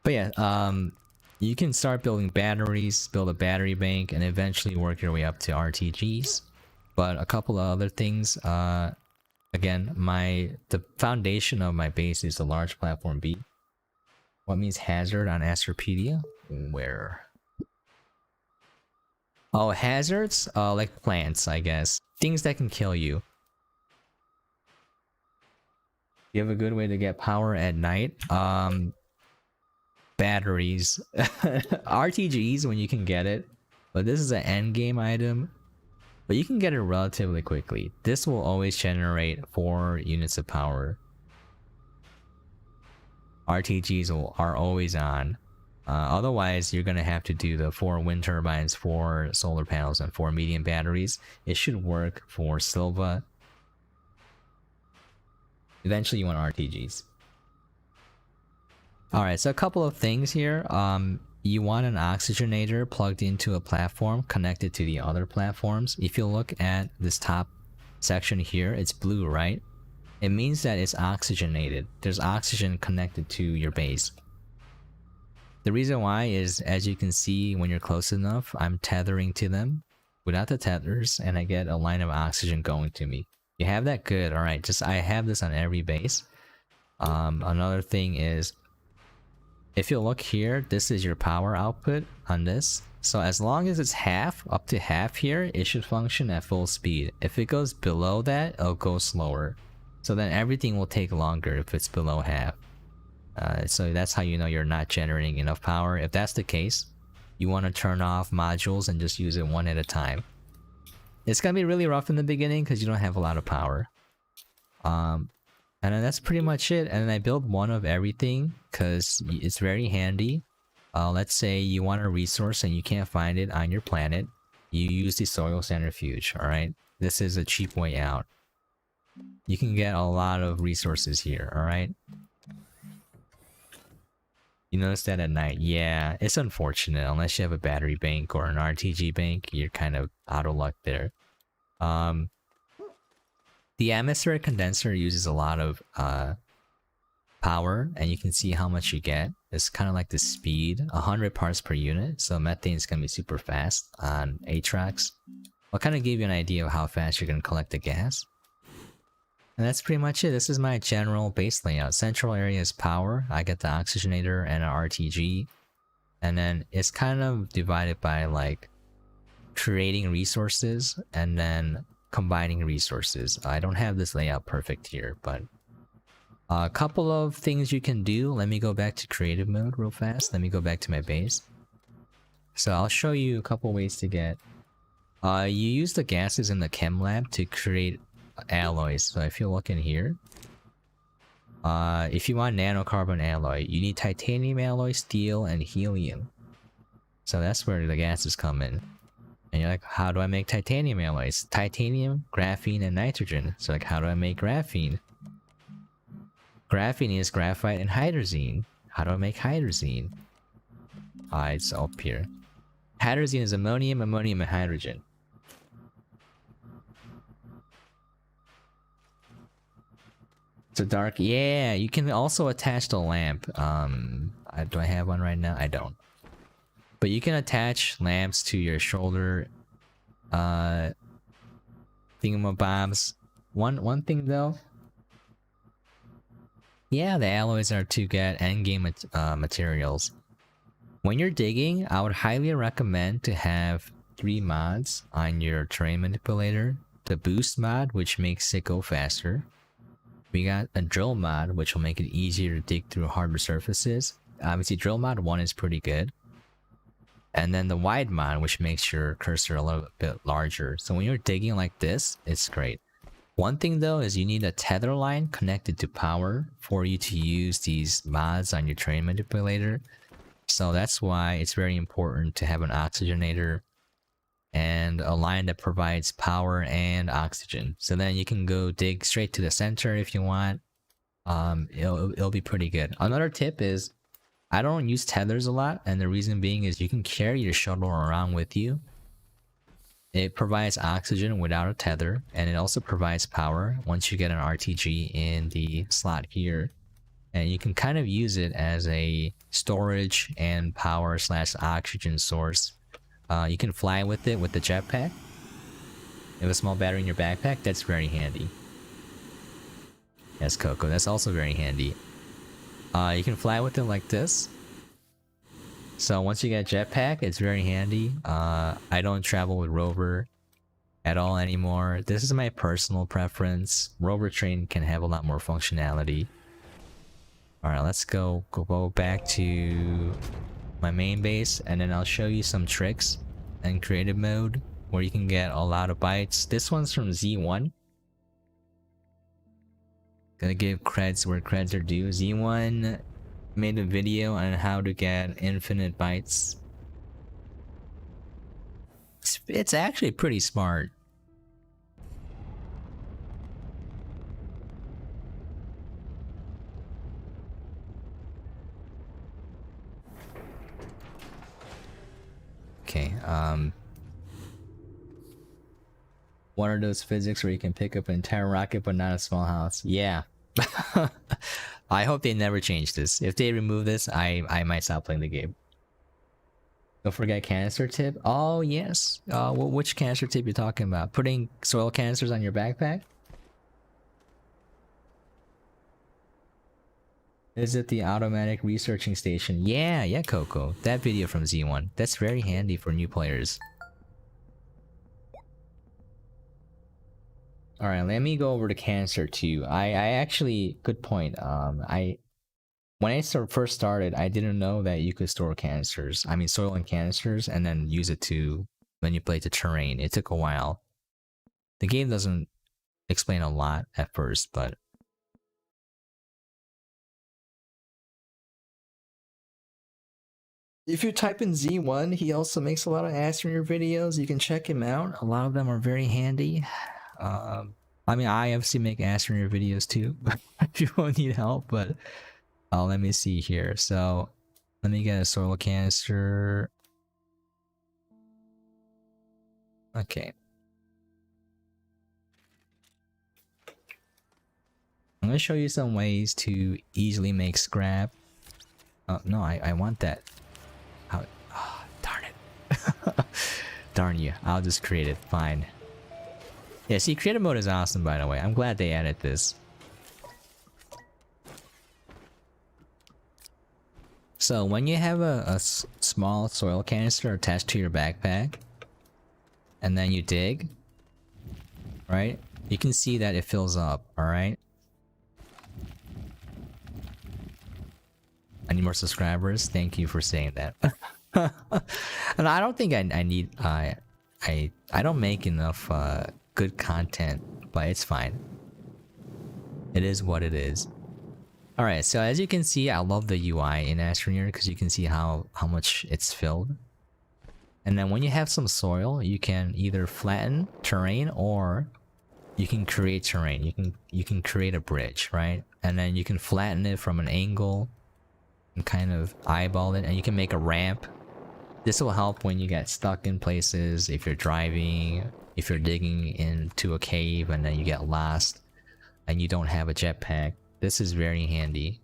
But yeah, you can start building batteries, build a battery bank, and eventually work your way up to RTGs. But a couple of other things, again, the foundation of my base is the large platform B. What means hazard on Astropedia? Where? Oh, hazards? Like plants, I guess. Things that can kill you. You have a good way to get power at night? Batteries. RTGs when you can get it. But this is an endgame item. But you can get it relatively quickly. This will always generate 4 units of power. RTGs are always on. Otherwise, you're going to have to do the 4 wind turbines, 4 solar panels, and 4 medium batteries. It should work for Silva. Eventually, you want RTGs. Alright, so a couple of things here. You want an oxygenator plugged into a platform connected to the other platforms. If you look at this top section here, it's blue, right? It means that it's oxygenated. There's oxygen connected to your base. The reason why is, as you can see when you're close enough, I'm tethering to them without the tethers, and I get a line of oxygen going to me. You have that? Good. Alright, I have this on every base. Another thing is, if you look here, this is your power output on this. So as long as it's up to half here, it should function at full speed. If it goes below that, it'll go slower. So then everything will take longer if it's below half. So that's how you know you're not generating enough power. If that's the case, you want to turn off modules and just use it one at a time. It's gonna be really rough in the beginning because you don't have a lot of power. And then that's pretty much it. And then I built one of everything because it's very handy. Let's say you want a resource and you can't find it on your planet. You use the soil centrifuge, alright? This is a cheap way out. You can get a lot of resources here, alright? You notice that at night? Yeah, it's unfortunate. Unless you have a battery bank or an RTG bank, you're kind of out of luck there. The atmospheric condenser uses a lot of power, and you can see how much you get. It's kind of like the speed, 100 parts per unit, so methane is going to be super fast on Atrox. I'll kind of give you an idea of how fast you're going to collect the gas. And that's pretty much it. This is my general base layout. Central area is power. I get the oxygenator and an RTG. And then it's kind of divided by like creating resources and then combining resources. I don't have this layout perfect here, but a couple of things you can do. Let me go back to creative mode real fast. Let me go back to my base. So I'll show you a couple ways to get... you use the gases in the chem lab to create alloys. So if you look in here, if you want nanocarbon alloy, you need titanium alloy, steel, and helium. So that's where the gases come in. And you're like, how do I make titanium alloys? Titanium, graphene, and nitrogen. So like, how do I make graphene? Graphene is graphite and hydrazine. How do I make hydrazine? It's up here. Hydrazine is ammonium, and hydrogen. It's a dark... Yeah, you can also attach the lamp. Do I have one right now? I don't. But you can attach lamps to your shoulder thingamabobs. One thing though. Yeah, the alloys are to get endgame materials. When you're digging, I would highly recommend to have 3 mods on your terrain manipulator. The boost mod, which makes it go faster. We got a drill mod, which will make it easier to dig through harder surfaces. Obviously, drill mod 1 is pretty good. And then the wide mod, which makes your cursor a little bit larger. So when you're digging like this, it's great. One thing though is you need a tether line connected to power for you to use these mods on your terrain manipulator. So that's why it's very important to have an oxygenator and a line that provides power and oxygen. So then you can go dig straight to the center if you want. It'll be pretty good. Another tip is I don't use tethers a lot, and the reason being is you can carry your shuttle around with you. It provides oxygen without a tether, and it also provides power once you get an RTG in the slot here. And you can kind of use it as a storage and power / oxygen source. You can fly with it with the jetpack. You have a small battery in your backpack, that's very handy. Yes, Coco, that's also very handy. You can fly with it like this. So once you get a jetpack, it's very handy. I don't travel with Rover at all anymore. This is my personal preference. Rover train can have a lot more functionality. Alright, let's go back to my main base, and then I'll show you some tricks in creative mode where you can get a lot of bytes. This one's from Z1. Gonna give creds where creds are due. Z1 made a video on how to get infinite bytes. It's actually pretty smart. Okay, what are those physics where you can pick up an entire rocket but not a small house? Yeah. I hope they never change this. If they remove this, I might stop playing the game. Don't forget canister tip. Oh yes. Which canister tip you talking about? Putting soil canisters on your backpack? Is it the automatic researching station? Yeah, Coco. That video from Z1. That's very handy for new players. Alright, let me go over to canister 2. I actually, good point. When I first started, I didn't know that you could store canisters. I mean, soil in canisters, and then use it to manipulate the terrain. It took a while. The game doesn't explain a lot at first, but... If you type in Z1, he also makes a lot of Astroneer videos. You can check him out. A lot of them are very handy. I mean, I obviously make Astroneer videos too, if you won't need help, but let me see here. So, let me get a soil canister. Okay. I'm gonna show you some ways to easily make scrap. Oh, no, I want that. Oh, darn it. Darn you. I'll just create it. Fine. Yeah, see, creative mode is awesome, by the way. I'm glad they added this. So when you have a small soil canister attached to your backpack, and then you dig, right? You can see that it fills up, alright? I need more subscribers. Thank you for saying that. And I don't think I need I don't make enough good content, but it's fine. It is what it is. Alright, so as you can see, I love the UI in Astroneer because you can see how much it's filled. And then when you have some soil, you can either flatten terrain or you can create terrain. You can create a bridge, right? And then you can flatten it from an angle and kind of eyeball it, and you can make a ramp. This will help when you get stuck in places, if you're driving, if you're digging into a cave and then you get lost and you don't have a jetpack. This is very handy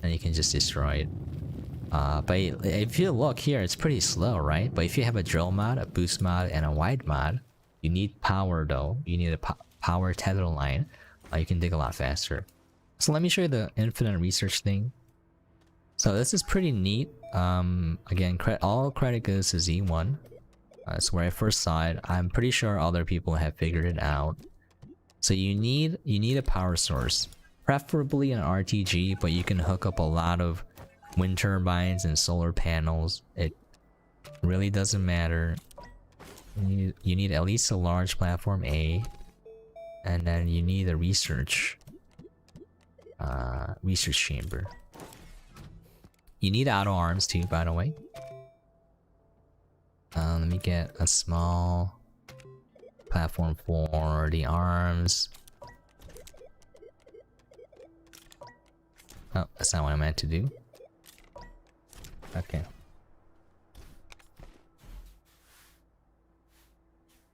and you can just destroy it. But if you look here, it's pretty slow, right? But if you have a drill mod, a boost mod, and a wide mod, you need power though. You need a power tether line. You can dig a lot faster. So let me show you the infinite research thing. So this is pretty neat. Again, all credit goes to Z1. That's where I first saw it. I'm pretty sure other people have figured it out. So you need a power source, preferably an RTG, but you can hook up a lot of wind turbines and solar panels. It really doesn't matter. You need at least a large platform A, and then you need a research chamber. You need auto arms too, by the way. Let me get a small platform for the arms. Oh, that's not what I meant to do. Okay.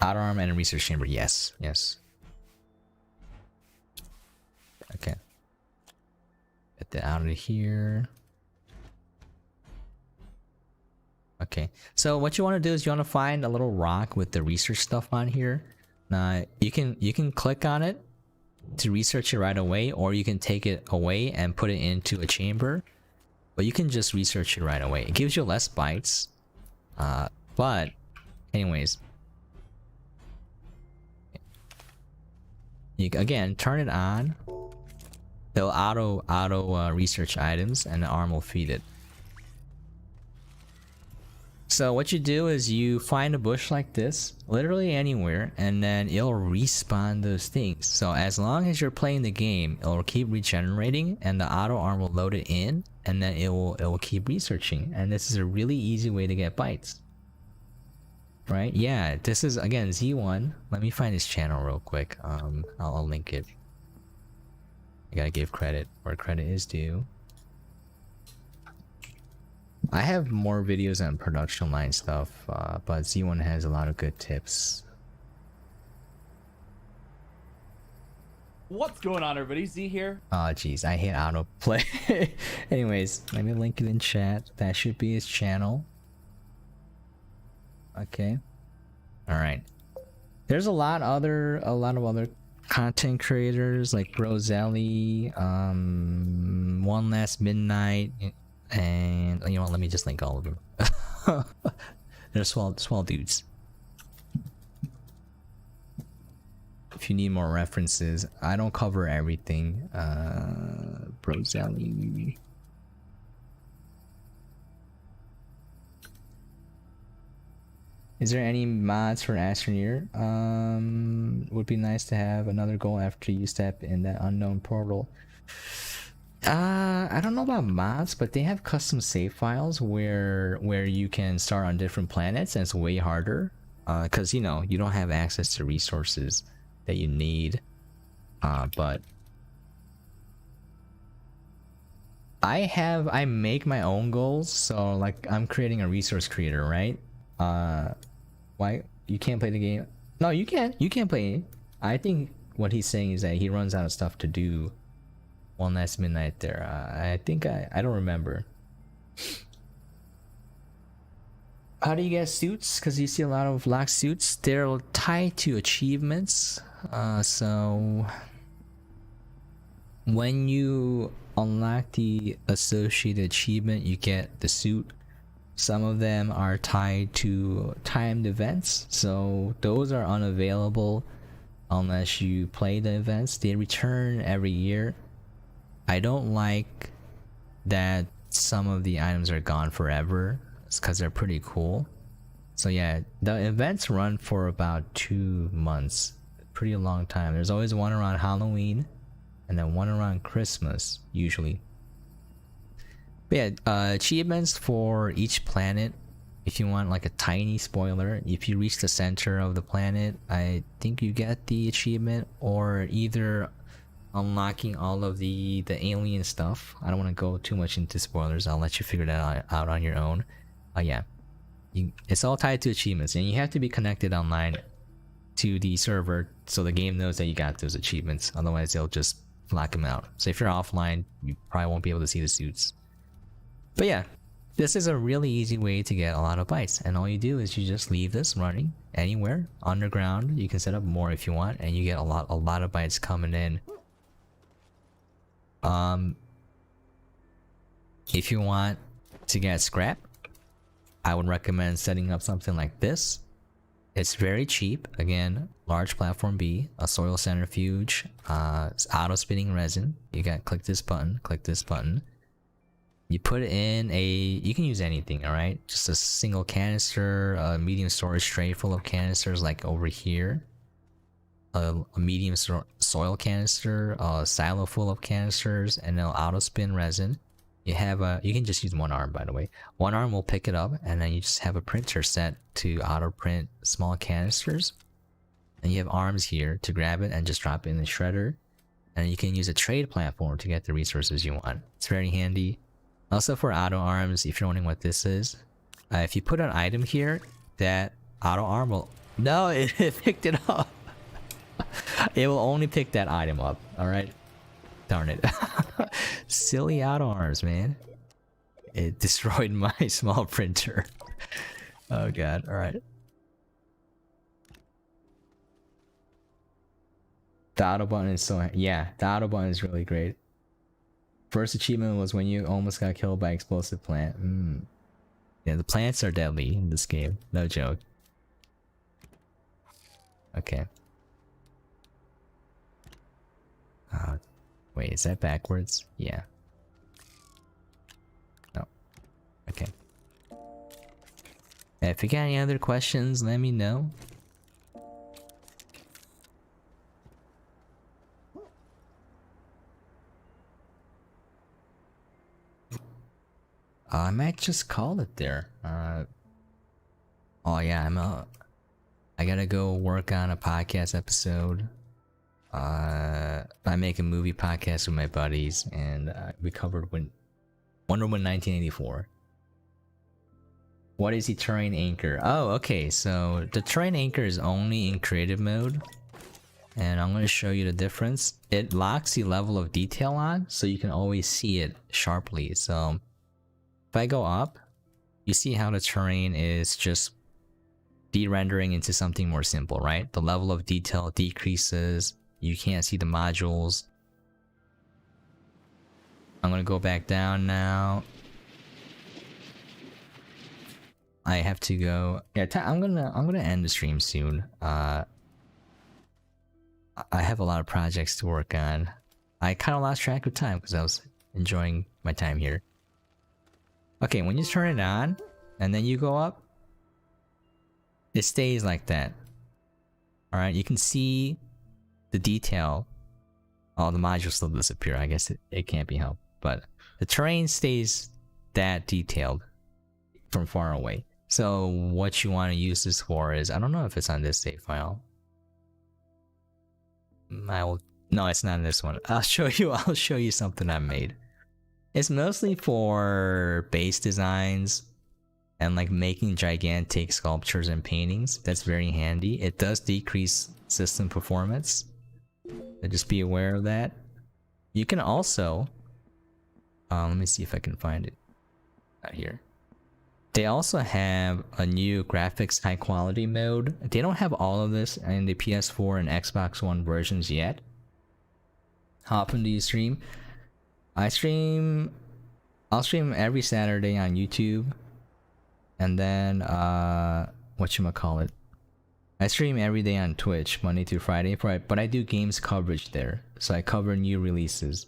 Auto arm and a research chamber. Yes, yes. Okay. Get that out of here. Okay, so what you want to do is you want to find a little rock with the research stuff on here. Now you can click on it to research it right away, or you can take it away and put it into a chamber. But you can just research it right away. It gives you less bytes. But anyways, you again turn it on. They'll auto research items, and the arm will feed it. So what you do is you find a bush like this, literally anywhere, and then it'll respawn those things. So as long as you're playing the game, it'll keep regenerating, and the auto arm will load it in, and then it will keep researching. And this is a really easy way to get bytes. Right? Yeah, this is again Z1. Let me find his channel real quick. I'll link it. I gotta give credit where credit is due. I have more videos on production line stuff, but Z1 has a lot of good tips. What's going on, everybody? Z here. Oh jeez, I hate autoplay. Anyways, let me link it in chat. That should be his channel. Okay. Alright. There's a lot of other content creators like Roselli, One Last Midnight, and you know what, let me just link all of them. They're swell dudes. If you need more references, I don't cover everything. Roselli. Is there any mods for Astroneer? Would be nice to have another goal after you step in that unknown portal. I don't know about mods, but they have custom save files where you can start on different planets, and it's way harder. Cause you know, you don't have access to resources that you need. But I make my own goals, so like I'm creating a resource creator, right? Why you can't play the game? No, you can't play it. I think what he's saying is that he runs out of stuff to do. One Last Midnight there. I think I don't remember. How do you get suits? Because you see a lot of black suits. They're tied to achievements. So when you unlock the associated achievement, you get the suit. Some of them are tied to timed events, so those are unavailable unless you play the events. They return every year. I don't like that some of the items are gone forever. It's because they're pretty cool. So yeah, the events run for about 2 months. Pretty long time. There's always one around Halloween and then one around Christmas usually. But yeah, achievements for each planet. If you want like a tiny spoiler, if you reach the center of the planet, I think you get the achievement, or either unlocking all of the alien stuff. I don't want to go too much into spoilers. I'll let you figure that out on your own. Yeah, it's all tied to achievements, and you have to be connected online to the server so the game knows that you got those achievements. Otherwise, they'll just lock them out. So if you're offline, you probably won't be able to see the suits. But yeah, this is a really easy way to get a lot of bytes, and all you do is you just leave this running anywhere underground. You can set up more if you want, and you get a lot of bytes coming in. If you want to get scrap, I would recommend setting up something like this. It's very cheap. Again, large platform B, a soil centrifuge, auto spinning resin. You got click this button. You put in you can use anything, all right? Just a single canister, a medium storage tray full of canisters like over here. A medium soil canister, a silo full of canisters, and then auto spin resin. You can just use one arm, by the way. One arm will pick it up, and then you just have a printer set to auto print small canisters. And you have arms here to grab it and just drop it in the shredder. And you can use a trade platform to get the resources you want. It's very handy. Also for auto arms, if you're wondering what this is, if you put an item here, that auto arm will... No, it picked it up. It will only pick that item up, alright? Darn it. Silly auto arms, man. It destroyed my small printer. Oh god, alright. The auto button is so... Yeah, the auto button is really great. First achievement was when you almost got killed by explosive plant. Yeah, the plants are deadly in this game. No joke. Okay. Wait, is that backwards? Yeah. No. Okay. If you got any other questions, let me know. I might just call it there. Oh yeah, I gotta go work on a podcast episode. I make a movie podcast with my buddies, and we covered Wonder Woman 1984. What is the terrain anchor? Oh, okay, so the terrain anchor is only in creative mode, and I'm going to show you the difference. It locks the level of detail on, so you can always see it sharply. So if I go up, you see how the terrain is just de-rendering into something more simple, right? The level of detail decreases. You can't see the modules. I'm gonna go back down now. I have to go. Yeah, I'm gonna end the stream soon. I have a lot of projects to work on. I kind of lost track of time because I was enjoying my time here. Okay, when you turn it on and then you go up, it stays like that. All right, you can see the detail. Oh, the modules still disappear. I guess it can't be helped, but the terrain stays that detailed from far away. So what you want to use this for is, I don't know if it's on this save file. No, it's not in this one. I'll show you something I made. It's mostly for base designs and like making gigantic sculptures and paintings. That's very handy. It does decrease system performance. So just be aware of that. You can also, let me see if I can find it. Not here. They also have a new graphics high quality mode. They don't have all of this in the PS4 and Xbox One versions yet. How often do you stream? I'll stream every Saturday on YouTube. And then whatchamacallit? I stream every day on Twitch, Monday through Friday, but I do games coverage there. So I cover new releases.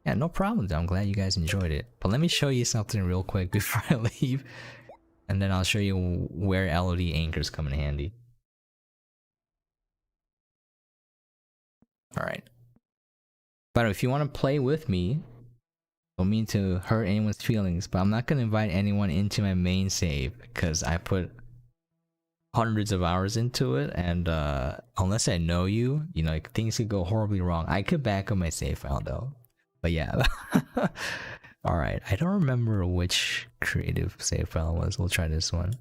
Yeah, no problem. I'm glad you guys enjoyed it. But let me show you something real quick before I leave. And then I'll show you where LOD anchors come in handy. Alright. But if you want to play with me, don't mean to hurt anyone's feelings, but I'm not going to invite anyone into my main save because I put hundreds of hours into it, and unless I know you, you know, like, things could go horribly wrong. I could back up my save file though. But yeah. Alright, I don't remember which creative save file it was. We'll try this one.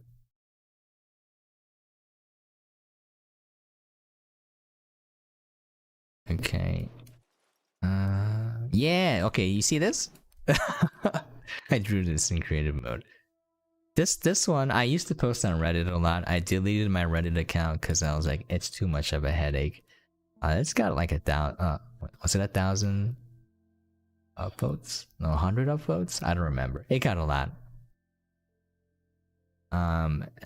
Okay. Yeah, okay, you see this? I drew this in creative mode. This one, I used to post on Reddit a lot. I deleted my Reddit account because I was like, it's too much of a headache. It's got like was it 1,000 upvotes? No, 100 upvotes? I don't remember. It got a lot.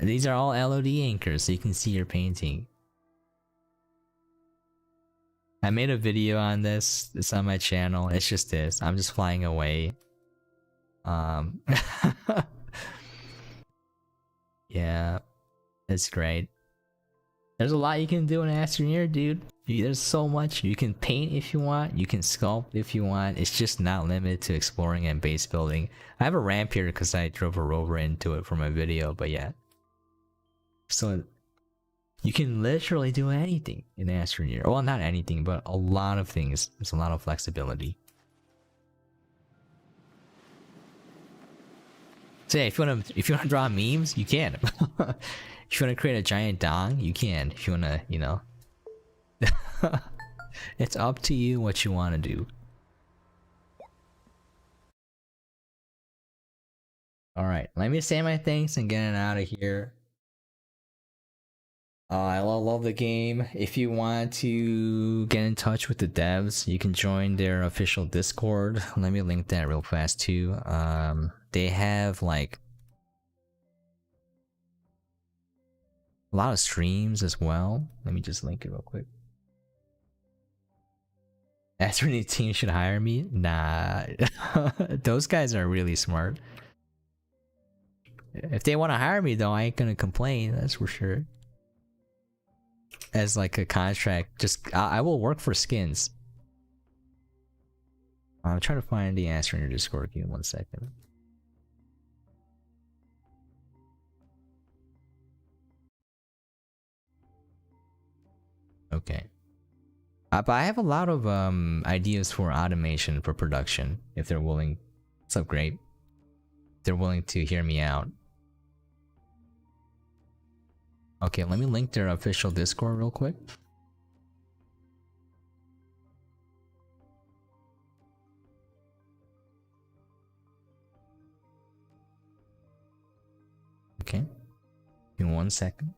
These are all LOD anchors, so you can see your painting. I made a video on this. It's on my channel. It's just this. I'm just flying away. Yeah, it's great. There's a lot you can do in Astroneer, dude. There's so much. You can paint if you want. You can sculpt if you want. It's just not limited to exploring and base building. I have a ramp here because I drove a rover into it for my video, but yeah. So you can literally do anything in Astroneer. Well, not anything, but a lot of things. There's a lot of flexibility. So yeah, if you wanna draw memes, you can. If you wanna create a giant dong, you can. If you wanna, you know, it's up to you what you wanna do. All right, let me say my thanks and get it out of here. I love the game. If you want to get in touch with the devs, you can join their official Discord. Let me link that real fast too. They have like a lot of streams as well. Let me just link it real quick. Astroneer team should hire me? Nah. Those guys are really smart. If they want to hire me though, I ain't gonna complain, that's for sure. As like a contract, just I will work for skins. I'm trying to find the Astroneer Discord. Give me 1 second. Okay. But I have a lot of ideas for automation for production if they're willing. What's up, Grape? If they're willing to hear me out. Okay, let me link their official Discord real quick. Okay. Give me 1 second.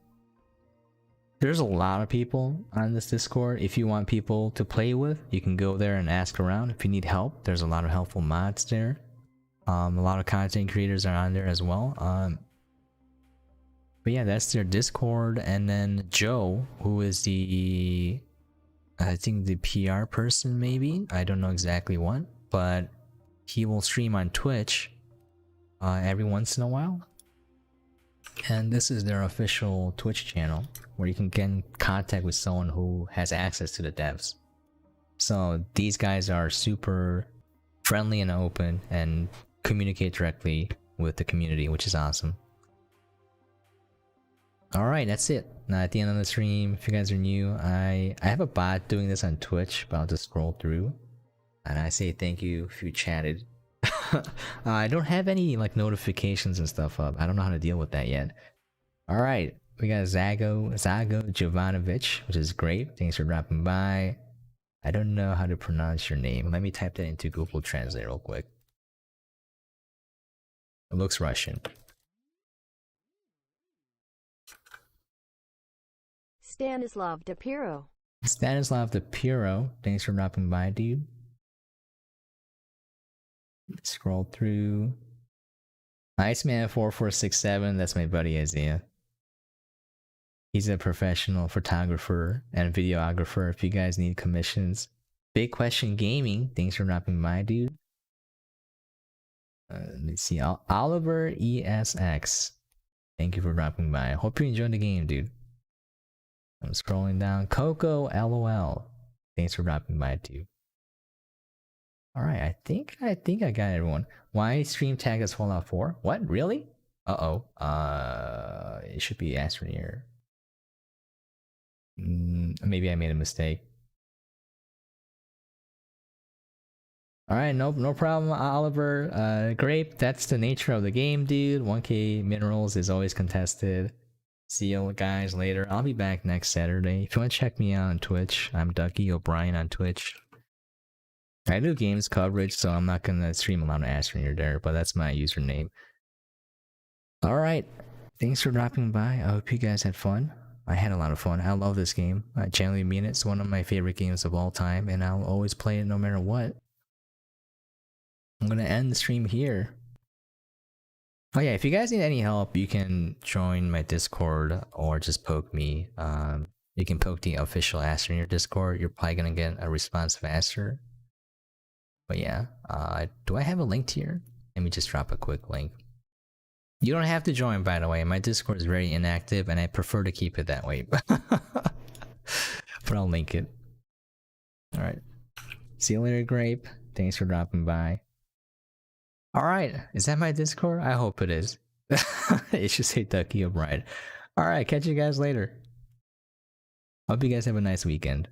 There's a lot of people on this Discord. If you want people to play with, you can go there and ask around. If you need help, there's a lot of helpful mods there. A lot of content creators are on there as well. But yeah, that's their Discord. And then Joe, who is the, I think the PR person maybe? I don't know exactly what, but he will stream on Twitch every once in a while. And this is their official Twitch channel where you can get in contact with someone who has access to the devs. So these guys are super friendly and open and communicate directly with the community, which is awesome. Alright, that's it. Now at the end of the stream, if you guys are new, I have a bot doing this on Twitch, but I'll just scroll through. And I say thank you if you chatted. I don't have any like notifications and stuff up. I don't know how to deal with that yet. Alright, we got Zago Jovanovic, which is great. Thanks for dropping by. I don't know how to pronounce your name. Let me type that into Google Translate real quick. It looks Russian. Stanislav DePiro. Stanislav the Piro, thanks for dropping by, dude. Scroll through. Iceman4467, that's my buddy Isaiah. He's a professional photographer and videographer if you guys need commissions. Big Question Gaming, thanks for dropping by, dude. Let me see. Oliver ESX, thank you for dropping by. Hope you enjoyed the game, dude. I'm scrolling down. Coco LOL, thanks for dropping by, too. Alright, I think I got everyone. Why stream tag as Fallout 4? What? Really? Uh-oh. It should be Astroneer. Maybe I made a mistake. Alright, no problem, Oliver. Grape, that's the nature of the game, dude. 1k minerals is always contested. See you guys later. I'll be back next Saturday. If you want to check me out on Twitch, I'm Ducky O'Brien on Twitch. I do games coverage, so I'm not gonna stream a lot of Astroneer there, but that's my username. Alright, thanks for dropping by. I hope you guys had fun. I had a lot of fun. I love this game. I genuinely mean it. It's one of my favorite games of all time, and I'll always play it no matter what. I'm gonna end the stream here. Oh yeah, if you guys need any help, you can join my Discord or just poke me. You can poke the official Astroneer Discord. You're probably gonna get a response faster. But yeah, do I have a link here? Let me just drop a quick link. You don't have to join, by the way. My Discord is very inactive, and I prefer to keep it that way. But I'll link it. Alright. See you later, Grape. Thanks for dropping by. Alright, is that my Discord? I hope it is. It should say Ducky O'Brien. Alright, catch you guys later. Hope you guys have a nice weekend.